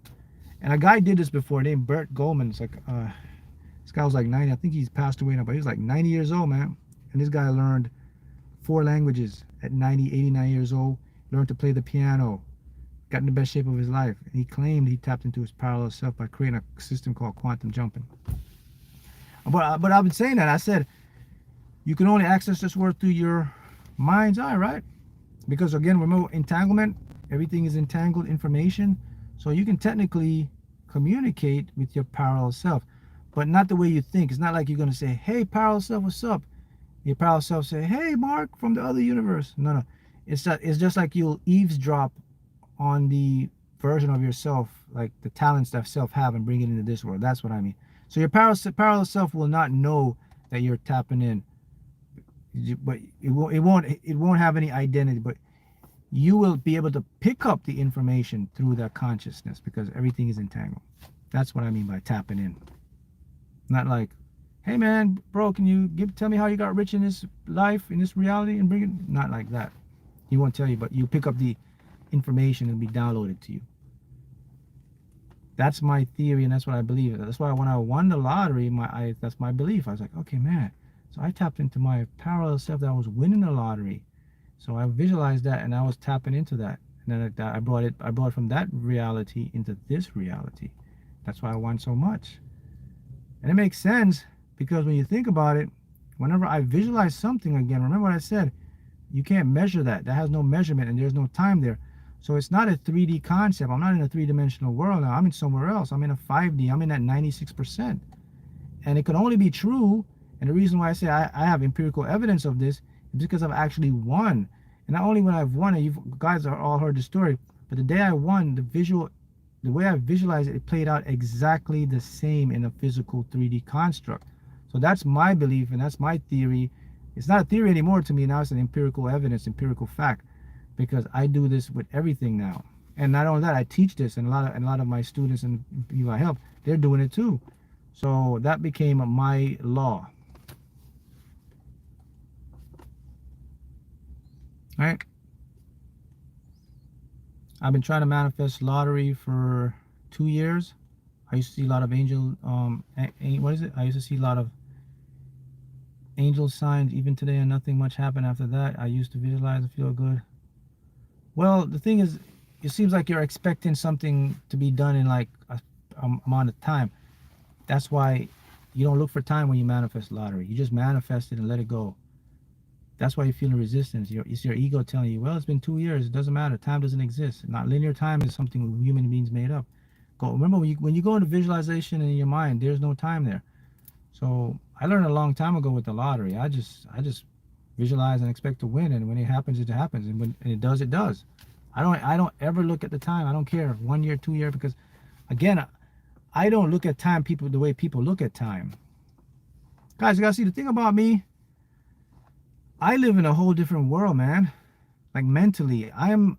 And a guy did this before, named Bert Goldman. It's like this guy was like 90. I think he's passed away now, but he was like 90 years old, man. And this guy learned 4 languages at 90, 89 years old. Learned to play the piano. Got in the best shape of his life. And he claimed he tapped into his parallel self by creating a system called quantum jumping. But I've been saying that. I said you can only access this world through your mind's eye, right? Because again, remember entanglement. Everything is entangled information. So you can technically communicate with your parallel self, but not the way you think. It's not like you're going to say, hey, parallel self, what's up? Your parallel self say, hey, Mark from the other universe. No. It's just like you'll eavesdrop on the version of yourself, like the talents that self have, and bring it into this world. That's what I mean. So your parallel self will not know that you're tapping in, but it won't have any identity, but you will be able to pick up the information through that consciousness, because everything is entangled. That's what I mean by tapping in. Not like, hey man, bro, can you tell me how you got rich in this life, in this reality, and bring it? Not like that. He won't tell you, but you pick up the information and be downloaded to you. That's my theory, and that's what I believe. That's why when I won the lottery, that's my belief. I was like, okay, man. So I tapped into my parallel self that I was winning the lottery. So I visualized that, and I was tapping into that. And then I brought it from that reality into this reality. That's why I won so much. And it makes sense because when you think about it, whenever I visualize something again, remember what I said, you can't measure that. That has no measurement and there's no time there. So it's not a 3D concept. I'm not in a three-dimensional world now. I'm in somewhere else. I'm in a 5D. I'm in that 96%. And it could only be true. And the reason why I say I have empirical evidence of this is because I've actually won. And not only when I've won, and you guys have all heard the story, but the day I won, the way I visualized it, it played out exactly the same in a physical 3D construct. So that's my belief and that's my theory. It's not a theory anymore to me now. It's an empirical evidence, empirical fact, because I do this with everything now. And not only that, I teach this, and a lot of my students and people I help, they're doing it too. So that became my law. All right. I've been trying to manifest lottery for 2 years. I used to see a lot of angel, what is it? I used to see a lot of angel signs even today, and nothing much happened after that. I used to visualize and feel good. Well, the thing is, it seems like you're expecting something to be done in like a amount of time. That's why you don't look for time when you manifest lottery. You just manifest it and let it go. That's why you're feeling resistance. It's your ego telling you, well, it's been 2 years. It doesn't matter. Time doesn't exist. Not linear time is something human beings made up. Remember, when you go into visualization in your mind, there's no time there. So I learned a long time ago with the lottery. I just visualize and expect to win, and when it happens, it happens, and when it does, it does. I don't ever look at the time. I don't care 1 year, 2 year, because again, I don't look at time the way people look at time. Guys, you gotta see the thing about me. I live in a whole different world, man. Like mentally, I'm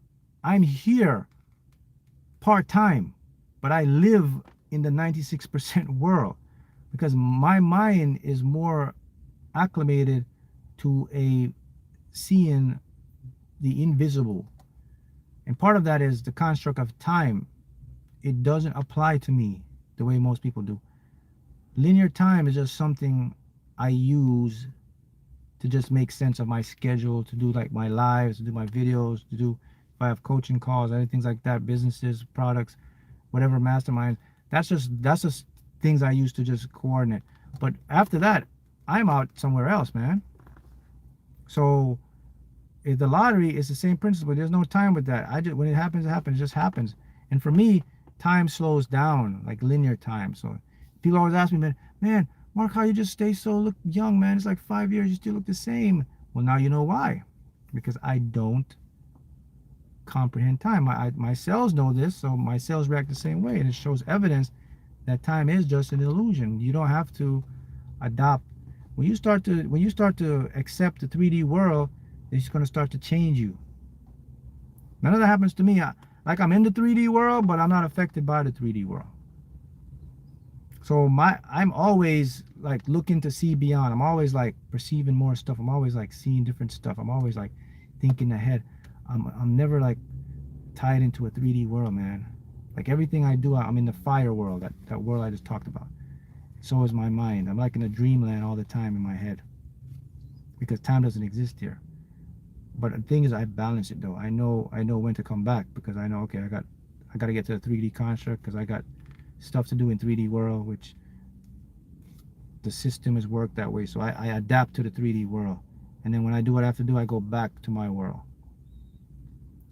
here part-time, but I live in the 96% world because my mind is more acclimated to seeing the invisible. And part of that is the construct of time. It doesn't apply to me the way most people do. Linear time is just something I use to just make sense of my schedule, to do like my lives, to do my videos, to do if I have coaching calls, other things like that, businesses, products, whatever, mastermind. That's just things I use to just coordinate. But after that, I'm out somewhere else, man. So if the lottery is the same principle, there's no time with that. When it happens, it happens. It just happens. And for me, time slows down, like linear time. So people always ask me, man, Mark, how you just stay look young, man? It's like 5 years, you still look the same. Well, now you know why. Because I don't comprehend time. My cells know this, so my cells react the same way, and it shows evidence that time is just an illusion. You don't have to adopt. When you start to accept the 3D world, it's going to start to change you. None of that happens to me. Like I'm in the 3D world, but I'm not affected by the 3D world. So I'm always like looking to see beyond. I'm always like perceiving more stuff. I'm always like seeing different stuff. I'm always like thinking ahead. I'm never like tied into a 3D world, man. Like everything I do, I'm in the fire world, that world I just talked about. So is my mind. I'm like in a dreamland all the time in my head because time doesn't exist here. But the thing is, I balance it though. I know when to come back because I know, okay, I got to get to the 3D construct because I got stuff to do in 3D world, which the system is worked that way. So I adapt to the 3D world, and then when I do what I have to do, I go back to my world.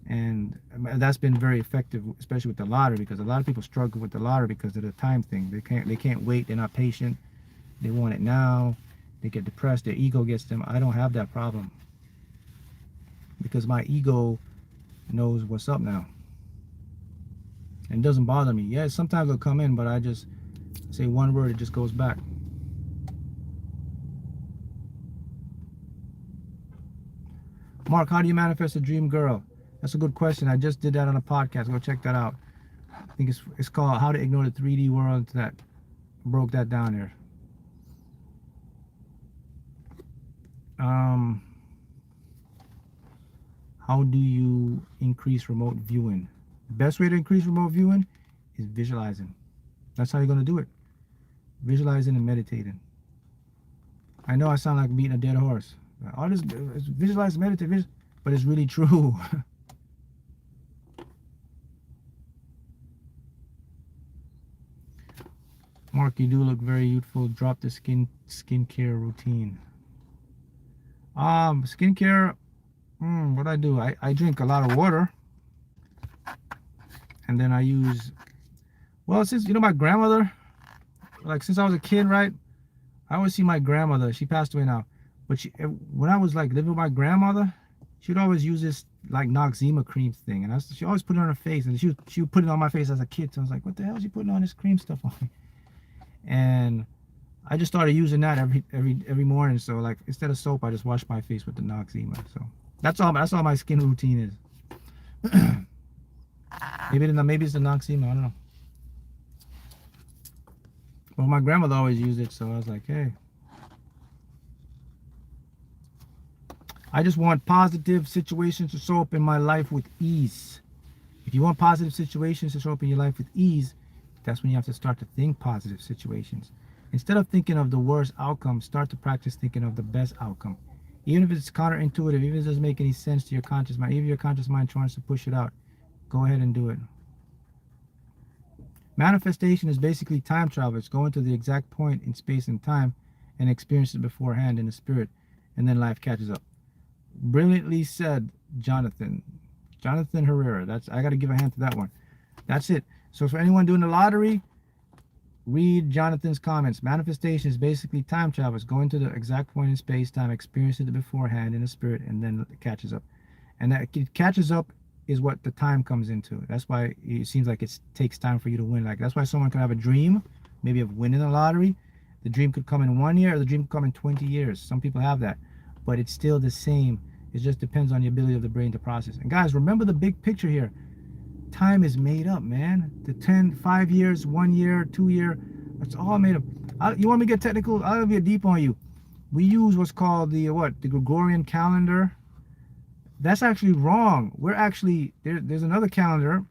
And that's been very effective, especially with the lottery, because a lot of people struggle with the lottery because of the time thing. They can't wait. They're not patient. They want it now. They get depressed. Their ego gets them. I don't have that problem because my ego knows what's up now. And it doesn't bother me. Yeah, sometimes it'll come in, but I just say one word, it just goes back. Mark, how do you manifest a dream girl? That's a good question. I just did that on a podcast. Go check that out. I think it's called How to Ignore the 3D World. That broke that down there. Um, how do you increase remote viewing? The best way to increase remote viewing is visualizing. That's how you're going to do it. Visualizing and meditating. I know I sound like beating a dead horse. All this visualize, meditate, but it's really true. Mark, you do look very youthful. Drop the skincare routine. Skincare. What I do? I drink a lot of water, and then I use. Well, since my grandmother, like since I was a kid, right? I always see my grandmother. She passed away now, but when I was like living with my grandmother, she'd always use this like Noxzema cream thing, and she always put it on her face, and she would put it on my face as a kid. So I was like, what the hell is she putting all this cream stuff on me? And I just started using that every morning. So like instead of soap, I just wash my face with the Noxzema. So that's all my skin routine is. maybe it's the Noxzema. I don't know. Well, my grandmother always used it, so I was like, hey. I just want positive situations to show up in my life with ease. If you want positive situations to show up in your life with ease, that's when you have to start to think positive situations. Instead of thinking of the worst outcome, start to practice thinking of the best outcome. Even if it's counterintuitive, even if it doesn't make any sense to your conscious mind, even if your conscious mind tries to push it out, go ahead and do it. Manifestation is basically time travel. It's going to the exact point in space and time and experience it beforehand in the spirit, and then life catches up. Brilliantly said, Jonathan Herrera. I got to give a hand to that one. That's it. So for anyone doing the lottery, read Jonathan's comments. Manifestation is basically time travel. It's going to the exact point in space time, experiencing it beforehand in the spirit, and then it catches up. And that it catches up is what the time comes into. That's why it seems like it takes time for you to win. Like that's why someone can have a dream, maybe of winning the lottery. The dream could come in 1 year, or the dream could come in 20 years. Some people have that, but it's still the same. It just depends on the ability of the brain to process. And guys, remember the big picture here. Time is made up, man. The 5 years, 1 year, 2 year, it's all made up. You want me to get technical? I'll get deep on you. We use what's called the Gregorian calendar. That's actually wrong. We're actually there's another calendar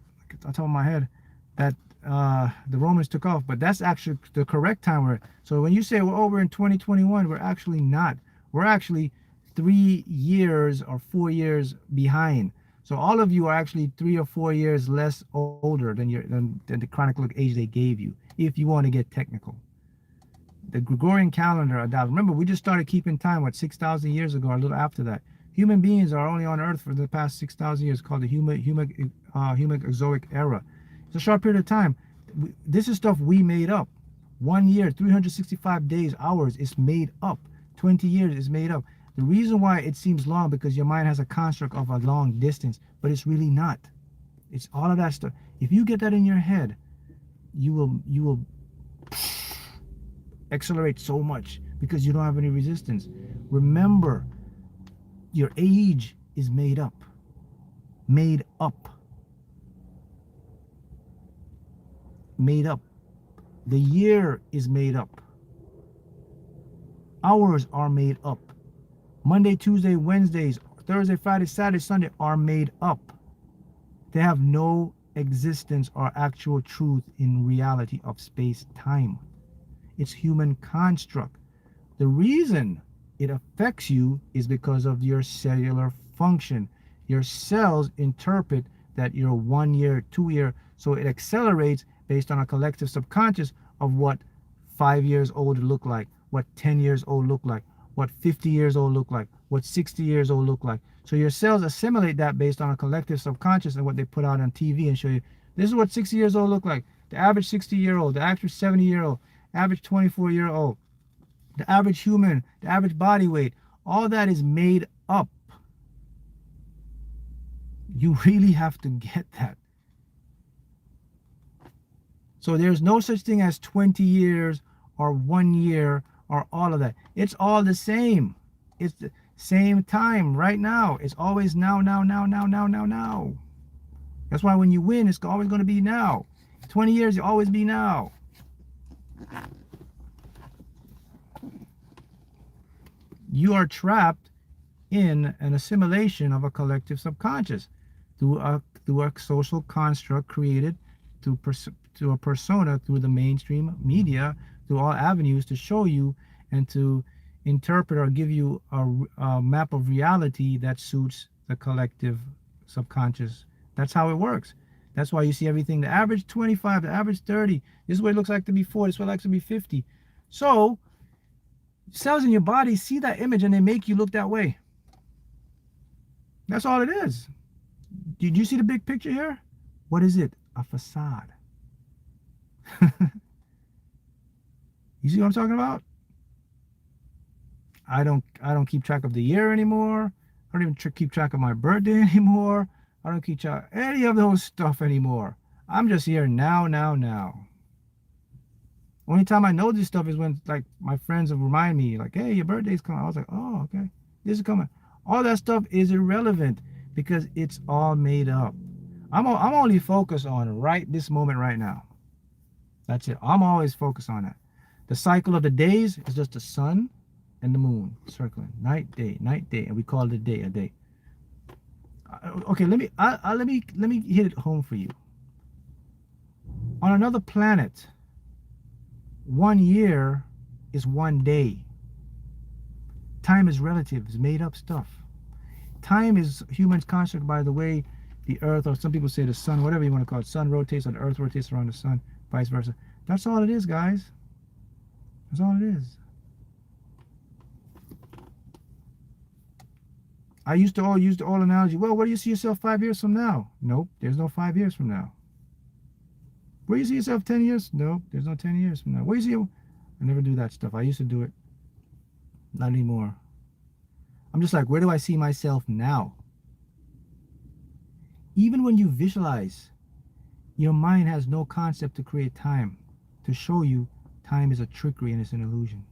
on top of my head that the Romans took off, but that's actually the correct time. So when you say we're in 2021, we're actually not. We're actually 3 years or 4 years behind. So all of you are actually 3 or 4 years less older than the chronological age they gave you, if you want to get technical. The Gregorian calendar adopted. Remember, we just started keeping time 6,000 years ago, or a little after that. Human beings are only on Earth for the past 6,000 years, called the human exoic era. It's a short period of time. This is stuff we made up. 1 year, 365 days, hours is made up. 20 years is made up. The reason why it seems long, because your mind has a construct of a long distance, but it's really not. It's all of that stuff. If you get that in your head, you will accelerate so much because you don't have any resistance. Remember, your age is made up. Made up. Made up. The year is made up. Hours are made up. Monday, Tuesday, Wednesdays, Thursday, Friday, Saturday, Sunday are made up. They have no existence or actual truth in reality of space-time. It's human construct. The reason it affects you is because of your cellular function. Your cells interpret that you're 1 year, 2 year, so it accelerates based on a collective subconscious of what 5 years old look like, what 10 years old look like, what 50 years old look like, what 60 years old look like. So your cells assimilate that based on a collective subconscious and what they put out on TV and show you, this is what 60 years old look like. The average 60-year-old, the average 70-year-old, average 24-year-old, the average human, the average body weight, all that is made up. You really have to get that. So there's no such thing as 20 years or 1 year or all of that. It's all the same. It's the same time right now. It's always now, now, now, now, now, now, now. That's why when you win, it's always going to be now. 20 years, you'll always be now. You are trapped in an assimilation of a collective subconscious through a social construct created to a persona through the mainstream media, through all avenues to show you and to interpret or give you a map of reality that suits the collective subconscious. That's how it works. That's why you see everything. The average 25, the average 30. This is what it looks like to be 40. This is what it looks like to be 50. So cells in your body see that image and they make you look that way. That's all it is. Did you see the big picture here? What is it? A facade. You see what I'm talking about? I don't keep track of the year anymore. I don't even keep track of my birthday anymore. I don't keep track of any of those stuff anymore. I'm just here now. Only time I know this stuff is when like my friends will remind me, like, hey, your birthday's coming. I was like, oh, okay, this is coming. All that stuff is irrelevant because it's all made up. I'm only focused on this moment right now. That's it. I'm always focused on that. The cycle of the days is just the sun and the moon circling, night, day, and we call it a day. Okay, let me hit it home for you. On another planet, 1 year is 1 day. Time is relative, it's made up stuff. Time is humans' construct by the way the earth, or some people say the sun, whatever you want to call it, sun rotates or the earth rotates around the sun, vice versa. That's all it is, guys. That's all it is. I used to all use the old analogy. Well, where do you see yourself 5 years from now? Nope, there's no 5 years from now. Where do you see yourself 10 years? Nope, there's no 10 years from now. Where do you see? I never do that stuff. I used to do it. Not anymore. I'm just like, where do I see myself now? Even when you visualize, your mind has no concept to create time, to show you time is a trickery and it's an illusion.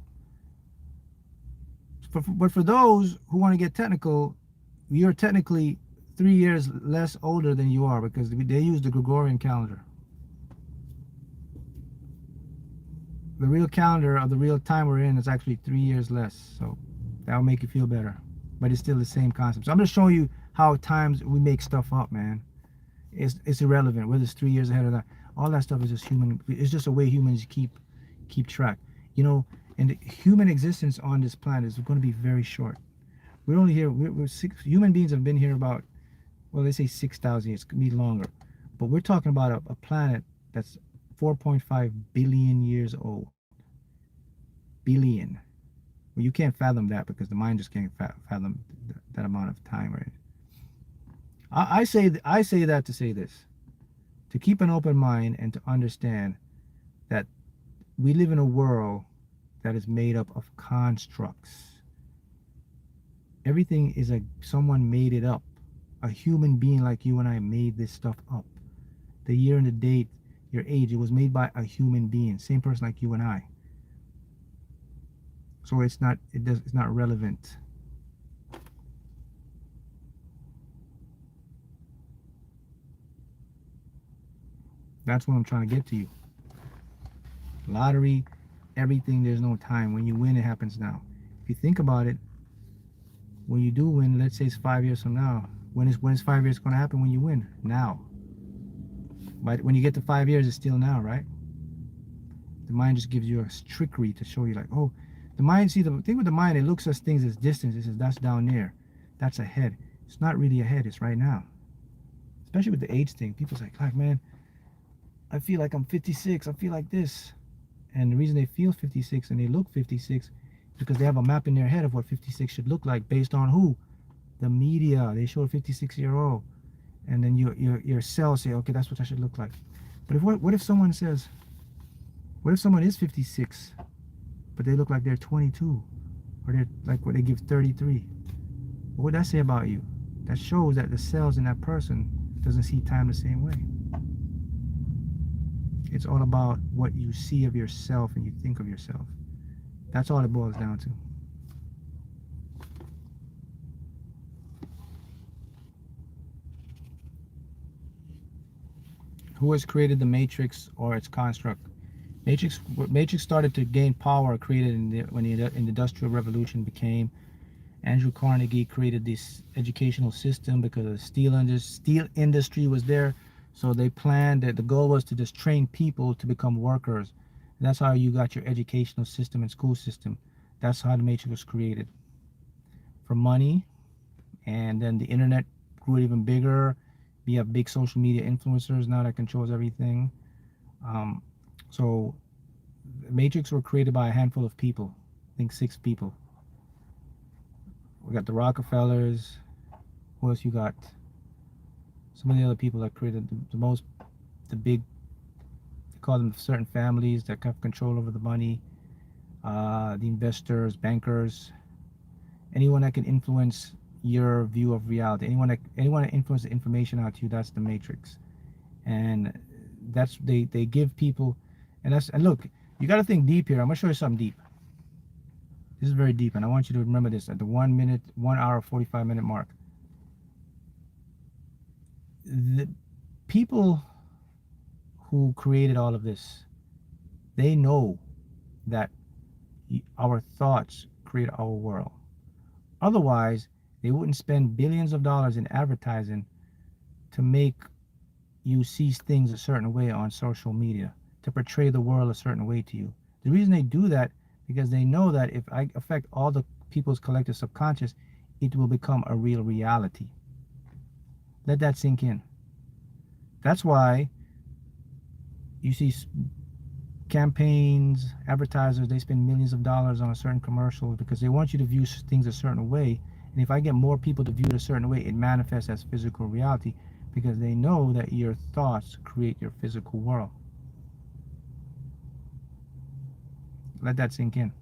But for those who want to get technical, you're technically 3 years less older than you are because they use the Gregorian calendar. The real calendar of the real time we're in is actually 3 years less. So that'll make you feel better. But it's still the same concept. So I'm just showing you how at times we make stuff up, man. It's irrelevant whether it's 3 years ahead or that. All that stuff is just human. It's just a way humans keep track. You know, and the human existence on this planet is going to be very short. We're only here. Human beings have been here about, well, they say 6,000 years. It could be longer. But we're talking about a planet that's 4.5 billion years old. Billion. Well, you can't fathom that because the mind just can't fathom that amount of time, right? I say that to say this, to keep an open mind and to understand that we live in a world that is made up of constructs. Everything is someone made it up. A human being like you and I made this stuff up. The year and the date, your age, it was made by a human being, same person like you and I. So it's not relevant. That's what I'm trying to get to you. Lottery, everything, there's no time. When you win, it happens now. If you think about it, when you do win, let's say it's 5 years from now. When is 5 years going to happen when you win? Now. But when you get to 5 years, it's still now, right? The mind just gives you a trickery to show you like, oh, the mind, see, the thing with the mind, it looks at things as distance. It says, that's down there. That's ahead. It's not really ahead. It's right now. Especially with the age thing. People's like, man, I feel like I'm 56. I feel like this. And the reason they feel 56 and they look 56 is because they have a map in their head of what 56 should look like based on who? The media. They show a 56-year-old. And then your cells say, okay, that's what I should look like. But what if someone says, what if someone is 56, but they look like they're 22, or they're like what they give 33? What would that say about you? That shows that the cells in that person doesn't see time the same way. It's all about what you see of yourself and you think of yourself. That's all it boils down to. Who has created the Matrix or its construct? Matrix started to gain power, created when the Industrial Revolution became Andrew Carnegie created this educational system because the steel industry was there. So they planned that the goal was to just train people to become workers. And that's how you got your educational system and school system. That's how the Matrix was created. For money, and then the internet grew even bigger. We have big social media influencers now that controls everything. Um, so Matrix were created by a handful of people. I think 6 people. We got the Rockefellers. Who else you got? Some of the other people that created the most, the big, they call them certain families that have control over the money, the investors, bankers, anyone that can influence your view of reality, anyone that influences the information out to you, that's the Matrix. And that's they give people, and look, you got to think deep here. I'm gonna show you something deep. This is very deep, and I want you to remember this at the 1 hour 45 minute mark. The people who created all of this, they know that our thoughts create our world. Otherwise, they wouldn't spend billions of dollars in advertising to make you see things a certain way on social media, to portray the world a certain way to you. The reason they do that, because they know that if I affect all the people's collective subconscious, it will become a real reality. Let that sink in. That's why you see campaigns, advertisers, they spend millions of dollars on a certain commercial because they want you to view things a certain way. And if I get more people to view it a certain way, it manifests as physical reality because they know that your thoughts create your physical world. Let that sink in.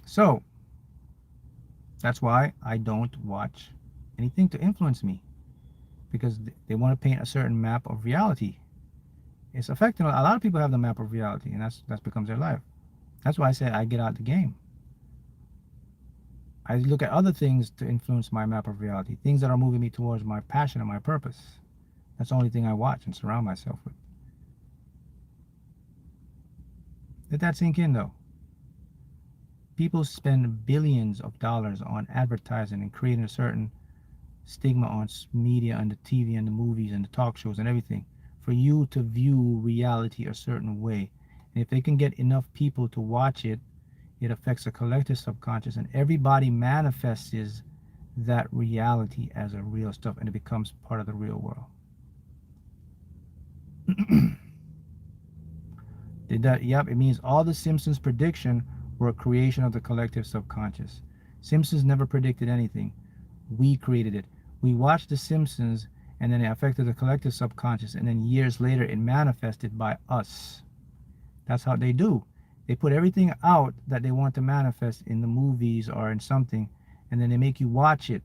So, that's why I don't watch anything to influence me, because they want to paint a certain map of reality. It's affecting a lot of people. Have the map of reality, and that becomes their life. That's why I say I get out the game. I look at other things to influence my map of reality, things that are moving me towards my passion and my purpose. That's the only thing I watch and surround myself with. Let that sink in, though. People spend billions of dollars on advertising and creating a certain stigma on media and the TV and the movies and the talk shows and everything for you to view reality a certain way. And if they can get enough people to watch it, it affects the collective subconscious, and everybody manifests that reality as a real stuff, and it becomes part of the real world. Yep, it means all the Simpsons prediction were a creation of the collective subconscious. Simpsons never predicted anything. We created it. We watched the Simpsons, and then it affected the collective subconscious, and then years later it manifested by us. That's how they do. They put everything out that they want to manifest in the movies or in something, and then they make you watch it.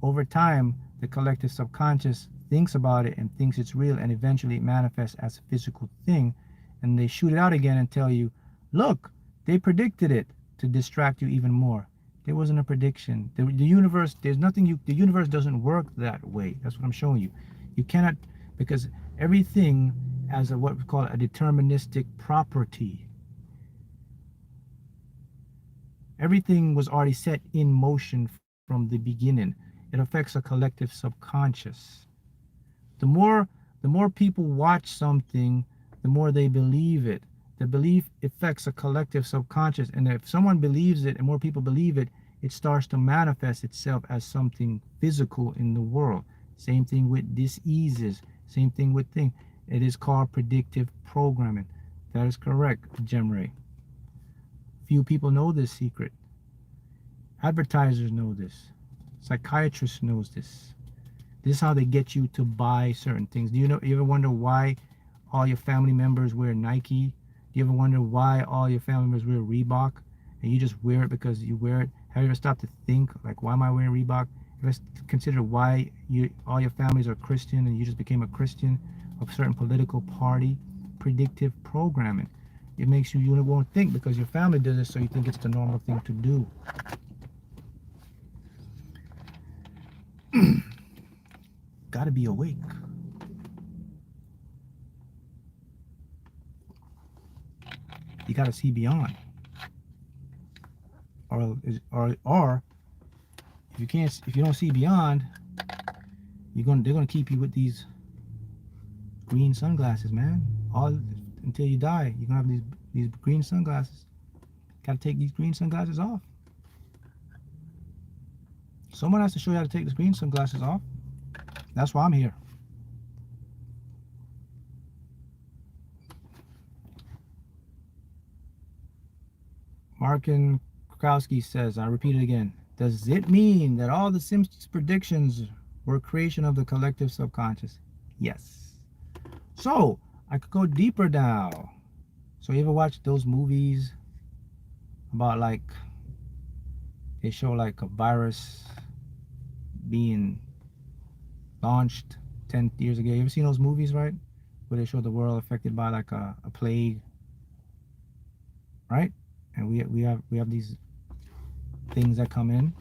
Over time, the collective subconscious thinks about it and thinks it's real, and eventually it manifests as a physical thing, and they shoot it out again and tell you, look, they predicted it, to distract you even more. There wasn't a prediction. The universe, there's nothing the universe doesn't work that way. That's what I'm showing you. You cannot, because everything has what we call a deterministic property. Everything was already set in motion from the beginning. It affects a collective subconscious. The more people watch something, the more they believe it. The belief affects a collective subconscious, and if someone believes it and more people believe it, it starts to manifest itself as something physical in the world. Same thing with diseases. Same thing with things. It is called predictive programming. That is correct, Gemray. Few people know this secret. Advertisers know this. Psychiatrists knows this. This is how they get you to buy certain things. You ever wonder why all your family members wear Nike? Do you ever wonder why all your family members wear Reebok? And you just wear it because you wear it? Have you ever stopped to think, like, why am I wearing Reebok? Have you ever considered why all your families are Christian and you just became a Christian of a certain political party? Predictive programming. It makes you won't think because your family does it, so you think it's the normal thing to do. Gotta be awake. You got to see beyond. Or if you don't see beyond, they're gonna keep you with these green sunglasses, man. All until you die, you're gonna have these green sunglasses. Got to take these green sunglasses off. Someone has to show you how to take these green sunglasses off. That's why I'm here. Markin Krakowski says, I repeat it again. Does it mean that all the Simpsons predictions were creation of the collective subconscious? Yes. So, I could go deeper now. So you ever watch those movies about like, they show like a virus being launched 10 years ago? You ever seen those movies, right? Where they show the world affected by like a plague, right? And we have these things that come in.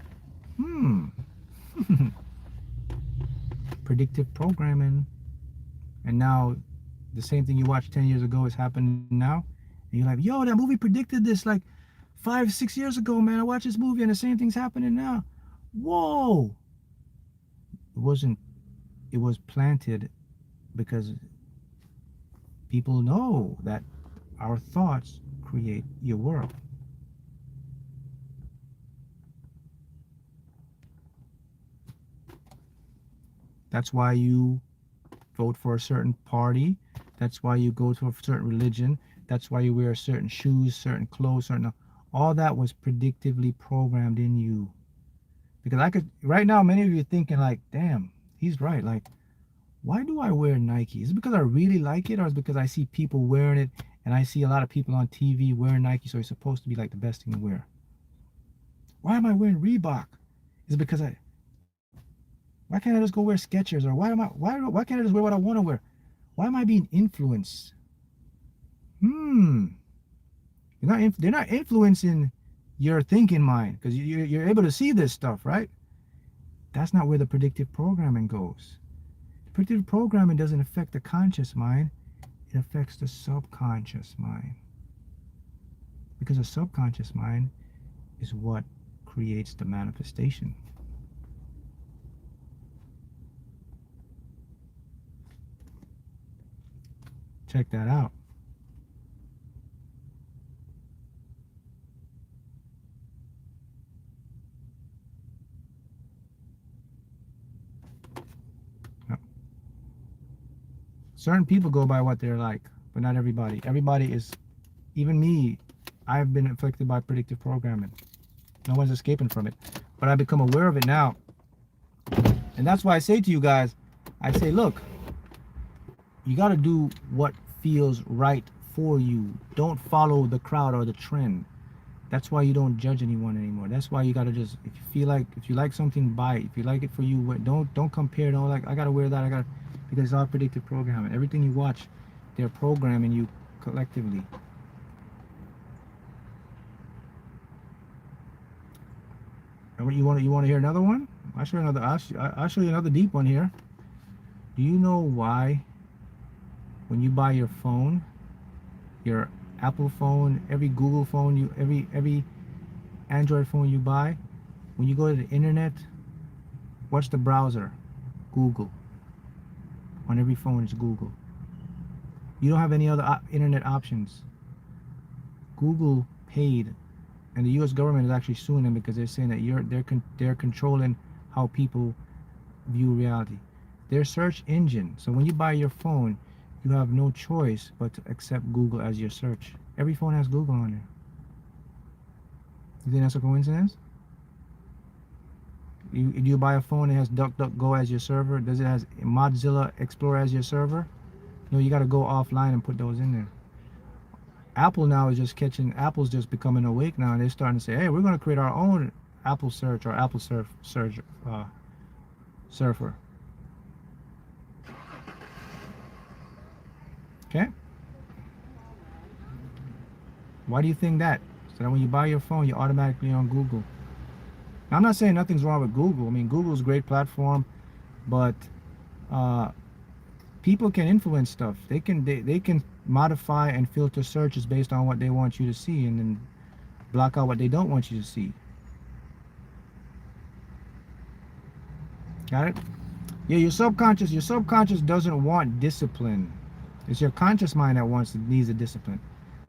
Predictive programming. And now the same thing you watched 10 years ago is happening now. And you're like, yo, that movie predicted this like 5-6 years ago, man. I watched this movie and the same thing's happening now. Whoa. It was planted because people know that our thoughts create your world. That's why you vote for a certain party. That's why you go to a certain religion. That's why you wear certain shoes, certain clothes, all that was predictively programmed in you. Because right now, many of you are thinking like, damn, he's right. Like, why do I wear Nike? Is it because I really like it, or is it because I see people wearing it and I see a lot of people on TV wearing Nike, so it's supposed to be like the best thing to wear? Why am I wearing Reebok? Is it because why can't I just go wear Skechers? Or why can't I just wear what I want to wear? Why am I being influenced? They're not influencing your thinking mind, because you're able to see this stuff, right? That's not where the predictive programming goes. Predictive programming doesn't affect the conscious mind. It affects the subconscious mind. Because the subconscious mind is what creates the manifestation. Check that out. Certain people go by what they're like, but not everybody. Everybody is, even me, I've been affected by predictive programming. No one's escaping from it. But I've become aware of it now. And that's why I say to you guys, I say, look, you got to do what feels right for you. Don't follow the crowd or the trend. That's why you don't judge anyone anymore. That's why you got to just, if you like something, buy it. If you like it for you, don't compare. Don't like, I got to wear that. Because it's all predictive programming. Everything you watch, they're programming you collectively. And you want to hear another one? I'll show you another deep one here. Do you know why when you buy your phone, your Apple phone, every Google phone, every Android phone you buy, when you go to the internet, what's the browser? Google. On every phone is Google. You don't have any other internet options. Google paid, and the U.S. government is actually suing them because they're saying that they're controlling how people view reality. Their search engine. So when you buy your phone, you have no choice but to accept Google as your search. Every phone has Google on it. You think that's a coincidence? You buy a phone that has DuckDuckGo as your server? Does it have Mozilla Explorer as your server? No, you got to go offline and put those in there. Apple now is just Apple's just becoming awake now, and they're starting to say, hey, we're going to create our own Apple search or Apple surfer. Okay? Why do you think that? So that when you buy your phone, you're automatically on Google. Now, I'm not saying nothing's wrong with Google. I mean, Google's a great platform, but people can influence stuff. They can modify and filter searches based on what they want you to see, and then block out what they don't want you to see. Got it? Yeah, your subconscious doesn't want discipline. It's your conscious mind that needs a discipline.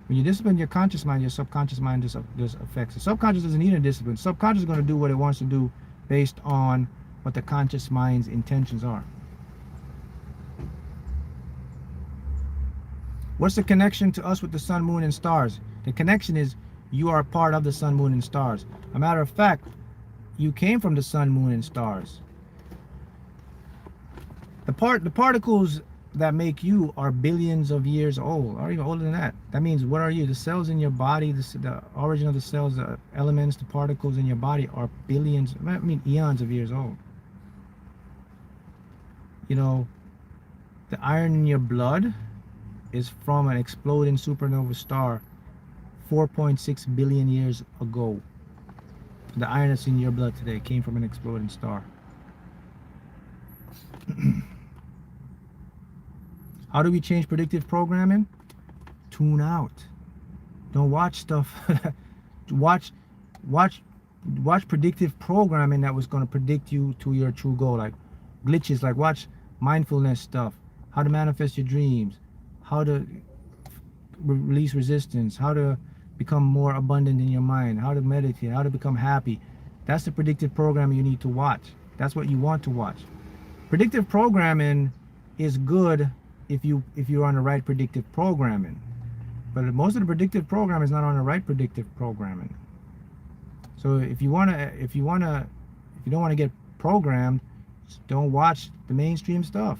When you discipline your conscious mind, your subconscious mind just affects it. Subconscious doesn't need a discipline. Subconscious is going to do what it wants to do based on what the conscious mind's intentions are. What's the connection to us with the sun, moon, and stars? The connection is you are a part of the sun, moon, and stars. A matter of fact, you came from the sun, moon, and stars. The particles that make you are billions of years old, or even older than that. That means, what are you? The cells in your body, the origin of the cells, the elements, the particles in your body are billions, I mean eons of years old. You know, the iron in your blood is from an exploding supernova star 4.6 billion years ago. The iron that's in your blood today came from an exploding star. How do we change predictive programming? Tune out. Don't watch stuff. watch predictive programming that was going to predict you to your true goal, like glitches. Like watch mindfulness stuff, how to manifest your dreams, how to release resistance, how to become more abundant in your mind, how to meditate, how to become happy. That's the predictive programming you need to watch. That's what you want to watch. Predictive programming is good if you're on the right predictive programming, but most of the predictive program is not on the right predictive programming. So if you don't want to get programmed, don't watch the mainstream stuff.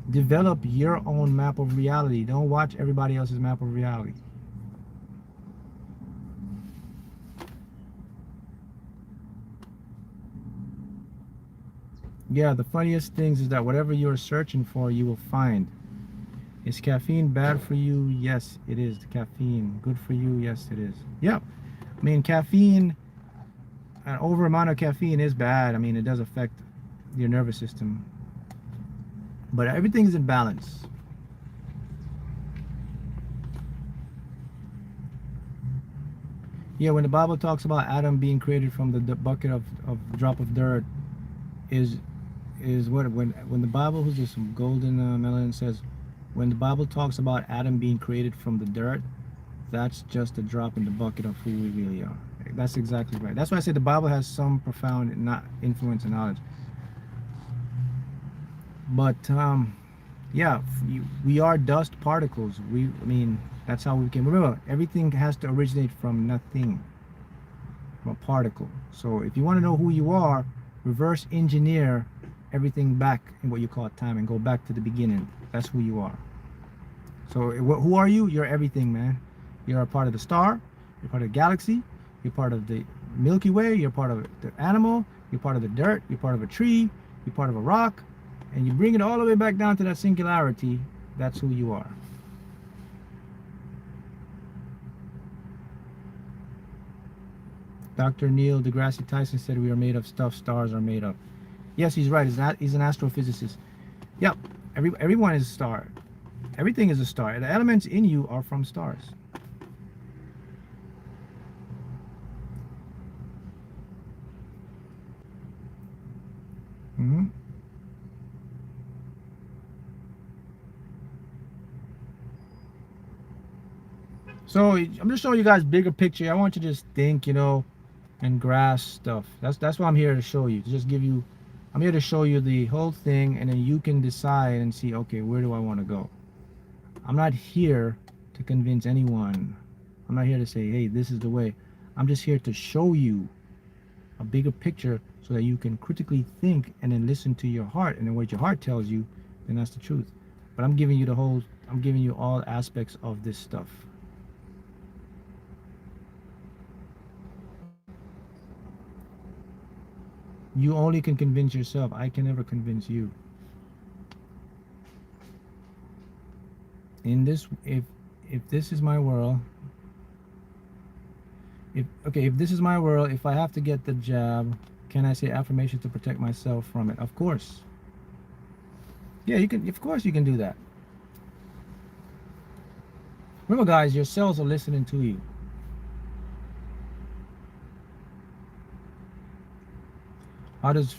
Develop your own map of reality. Don't watch everybody else's map of reality. Yeah, the funniest things is that whatever you're searching for, you will find. Is caffeine bad for you? Yes, it is. The caffeine. Good for you? Yes, it is. Yep. I mean, caffeine, an over amount of caffeine is bad. I mean, it does affect your nervous system. But everything is in balance. Yeah, when the Bible talks about Adam being created from the bucket of drop of dirt, is what when the Bible, who's this golden melon, says, when the Bible talks about Adam being created from the dirt, that's just a drop in the bucket of who we really are. That's exactly right. That's why I say the Bible has some profound influence and knowledge. But yeah, we are dust particles. I mean, that's how we came. Remember, everything has to originate from nothing, from a particle. So if you want to know who you are, reverse engineer everything back in what you call time and go back to the beginning. That's who you are. So who are you? You're everything, man. You're a part of the star, you're part of the galaxy, you're part of the Milky Way, you're part of the animal, you're part of the dirt, you're part of a tree, you're part of a rock, and you bring it all the way back down to that singularity. That's who you are. Dr. Neil deGrasse Tyson said we are made of stuff stars are made of. Yes, he's right. He's an astrophysicist. Yep. Everyone is a star. Everything is a star. The elements in you are from stars. So I'm just showing you guys bigger picture. I want you to just think, and grasp stuff. That's what I'm here to show you. To just give you, I'm here to show you the whole thing, and then you can decide and see, okay, where do I want to go? I'm not here to convince anyone. I'm not here to say, hey, this is the way. I'm just here to show you a bigger picture so that you can critically think and then listen to your heart, and then what your heart tells you, then that's the truth. But I'm giving you all aspects of this stuff. You only can convince yourself. I can never convince you. In this, if this is my world, if this is my world, if I have to get the jab, can I say affirmation to protect myself from it? Of course. Yeah, you can. Of course, you can do that. Remember, guys, your cells are listening to you. How does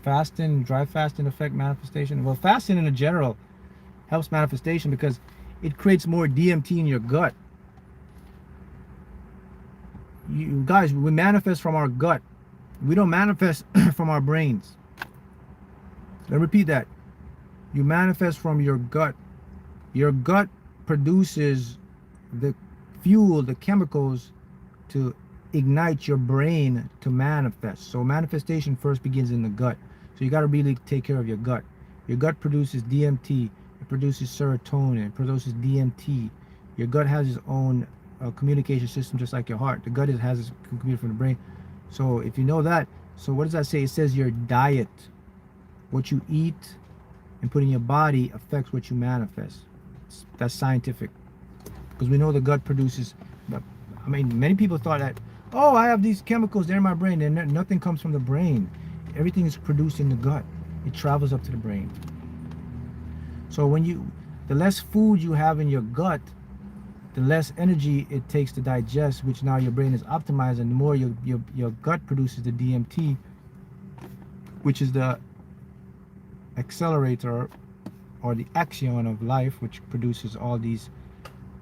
fasting, dry fasting, affect manifestation? Well, fasting in general helps manifestation because it creates more DMT in your gut. You guys, we manifest from our gut. We don't manifest from our brains. Let me repeat that. You manifest from your gut. Your gut produces the fuel, the chemicals to ignite your brain to manifest. So manifestation first begins in the gut. So you got to really take care of your gut. Your gut produces DMT. It produces serotonin. It produces DMT. Your gut has its own communication system, just like your heart. The gut has its communication from the brain. So if you know that, so what does that say? It says your diet, what you eat and put in your body affects what you manifest. That's scientific, because we know the gut produces. I mean, many people thought that, oh, I have these chemicals, they're in my brain, and nothing comes from the brain. Everything is produced in the gut. It travels up to the brain. So the less food you have in your gut, the less energy it takes to digest, which now your brain is optimized, and the more your gut produces the DMT, which is the accelerator or the axion of life, which produces all these,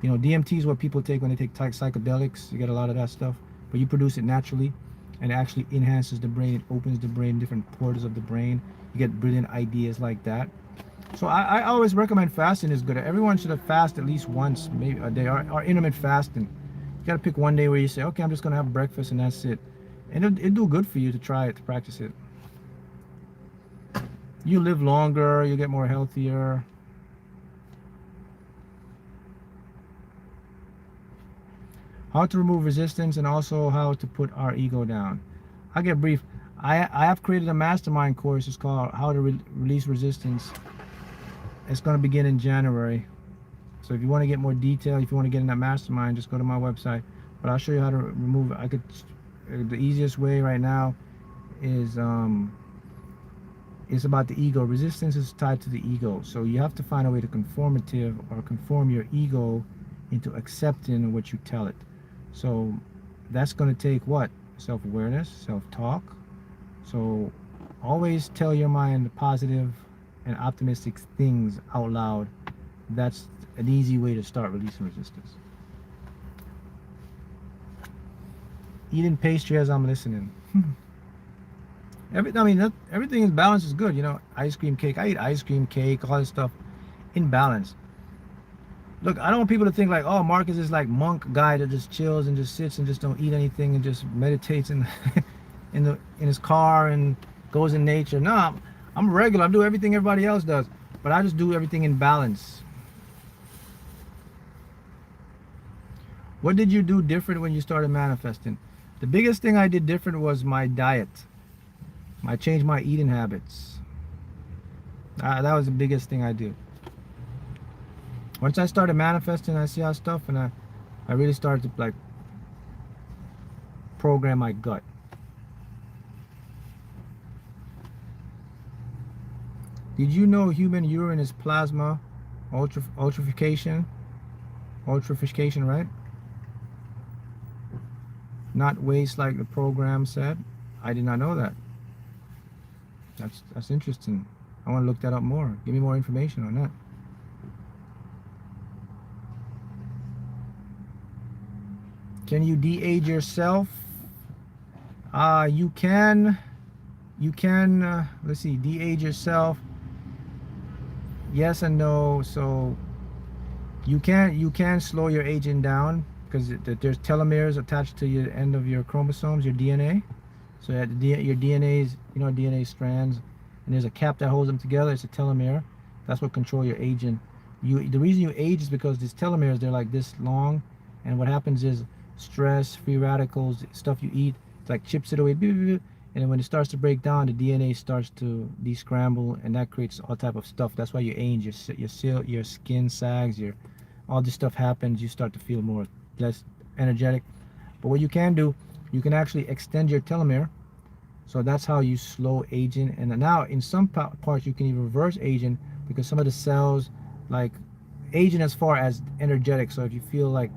DMT is what people take when they take psychedelics. You get a lot of that stuff, but you produce it naturally, and it actually enhances the brain. It opens the brain, different portals of the brain. You get brilliant ideas like that. So I always recommend fasting is good. Everyone should have fast at least once, maybe a day, or intermittent fasting. You got to pick one day where you say, okay, I'm just going to have breakfast and that's it. And it'll do good for you to try it, to practice it. You live longer, you get more healthier. How to remove resistance, and also how to put our ego down. I'll get brief. I have created a mastermind course. It's called How to Release Resistance. It's going to begin in January. So if you want to get more detail, if you want to get in that mastermind, just go to my website. But I'll show you how to remove it. The easiest way right now is it's about the ego. Resistance is tied to the ego. So you have to find a way to conform your ego into accepting what you tell it. So that's going to take what? Self-awareness, self-talk. So always tell your mind the positive and optimistic things out loud. That's an easy way to start releasing resistance. Eating pastry as I'm listening. Everything in balance is good. Ice cream cake. I eat ice cream cake, all this stuff in balance. Look, I don't want people to think like, oh, Mark is this like monk guy that just chills and just sits and just don't eat anything and just meditates in his car and goes in nature. No, I'm regular. I do everything everybody else does, but I just do everything in balance. What did you do different when you started manifesting? The biggest thing I did different was my diet. I changed my eating habits. That was the biggest thing I did. Once I started manifesting, I see how stuff, and I really started to like program my gut. Did you know human urine is plasma ultrafiltration? Ultrafiltration, right? Not waste like the program said. I did not know that. That's interesting. I want to look that up more. Give me more information on that. Can you de-age yourself? You can. Let's see. De-age yourself. Yes and no. So you can slow your aging down, because there's telomeres attached to your end of your chromosomes, your DNA. So your DNA's, DNA strands, and there's a cap that holds them together. It's a telomere. That's what control your aging. The reason you age is because these telomeres, they're like this long, and what happens is stress, free radicals, stuff you eat, it's like chips it away, and then when it starts to break down, the DNA starts to descramble, and that creates all type of stuff. That's why you age. Your skin sags. All this stuff happens. You start to feel less energetic. But what you can do, you can actually extend your telomere. So that's how you slow aging. And now in some parts you can even reverse aging, because some of the cells, like aging as far as energetic, so if you feel like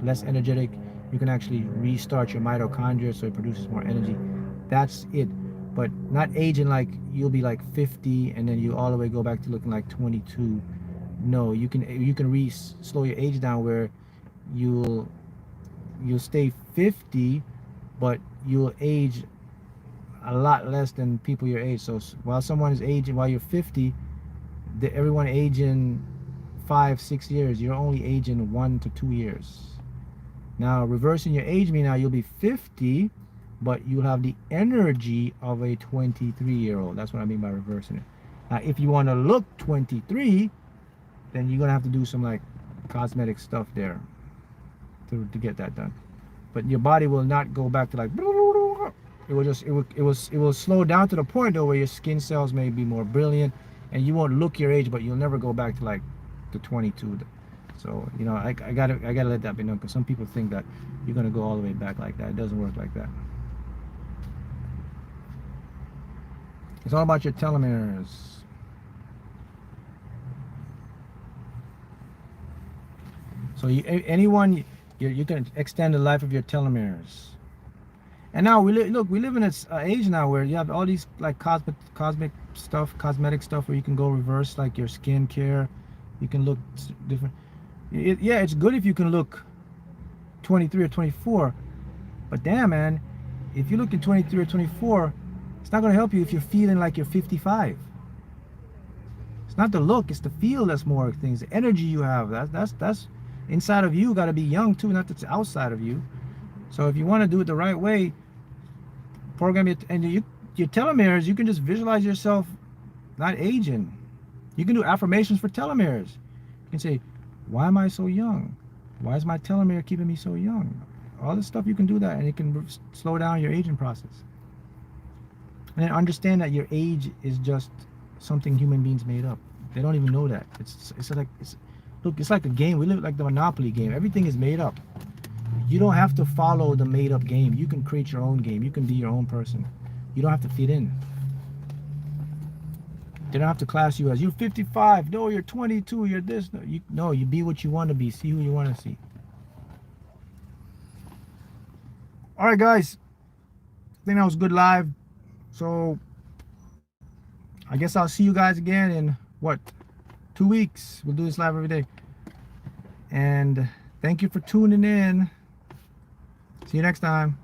less energetic, you can actually restart your mitochondria so it produces more energy. That's it. But not aging like you'll be like 50 and then you all the way go back to looking like 22. No, you can slow your age down where you'll stay 50, but you'll age a lot less than people your age. So while someone is aging, while you're 50, everyone aging 5-6 years, you're only aging 1 to 2 years. Now reversing your age means now you'll be 50, but you'll have the energy of a 23-year-old. That's what I mean by reversing it. Now if you want to look 23, then you're gonna have to do some like cosmetic stuff there to get that done. But your body will not go back to like, it will slow down to the point though where your skin cells may be more brilliant and you won't look your age, but you'll never go back to like the 22. So you know, I gotta let that be known, because some people think that you're gonna go all the way back like that. It doesn't work like that. It's all about your telomeres. So you can extend the life of your telomeres. And now we live in this age now where you have all these like cosmetic stuff where you can go reverse like your skin care. You can look different. Yeah, it's good if you can look 23 or 24, but damn man, if you look at 23 or 24, it's not going to help you if you're feeling like you're 55. It's not the look, it's the feel that's more things. The energy you have, that's inside of you got to be young too, not that's outside of you. So if you want to do it the right way, program it, and your telomeres, you can just visualize yourself not aging. You can do affirmations for telomeres. You can say, why am I so young? Why is my telomere keeping me so young? All this stuff, you can do that, and it can slow down your aging process. And then understand that your age is just something human beings made up. They don't even know that. It's like a game. We live like the Monopoly game. Everything is made up. You don't have to follow the made up game. You can create your own game. You can be your own person. You don't have to fit in. They don't have to class you as you're 55. No, you're 22. You're this. No, you be what you want to be. See who you want to see. All right, guys. I think that was good live. So I guess I'll see you guys again in what, 2 weeks. We'll do this live every day. And thank you for tuning in. See you next time.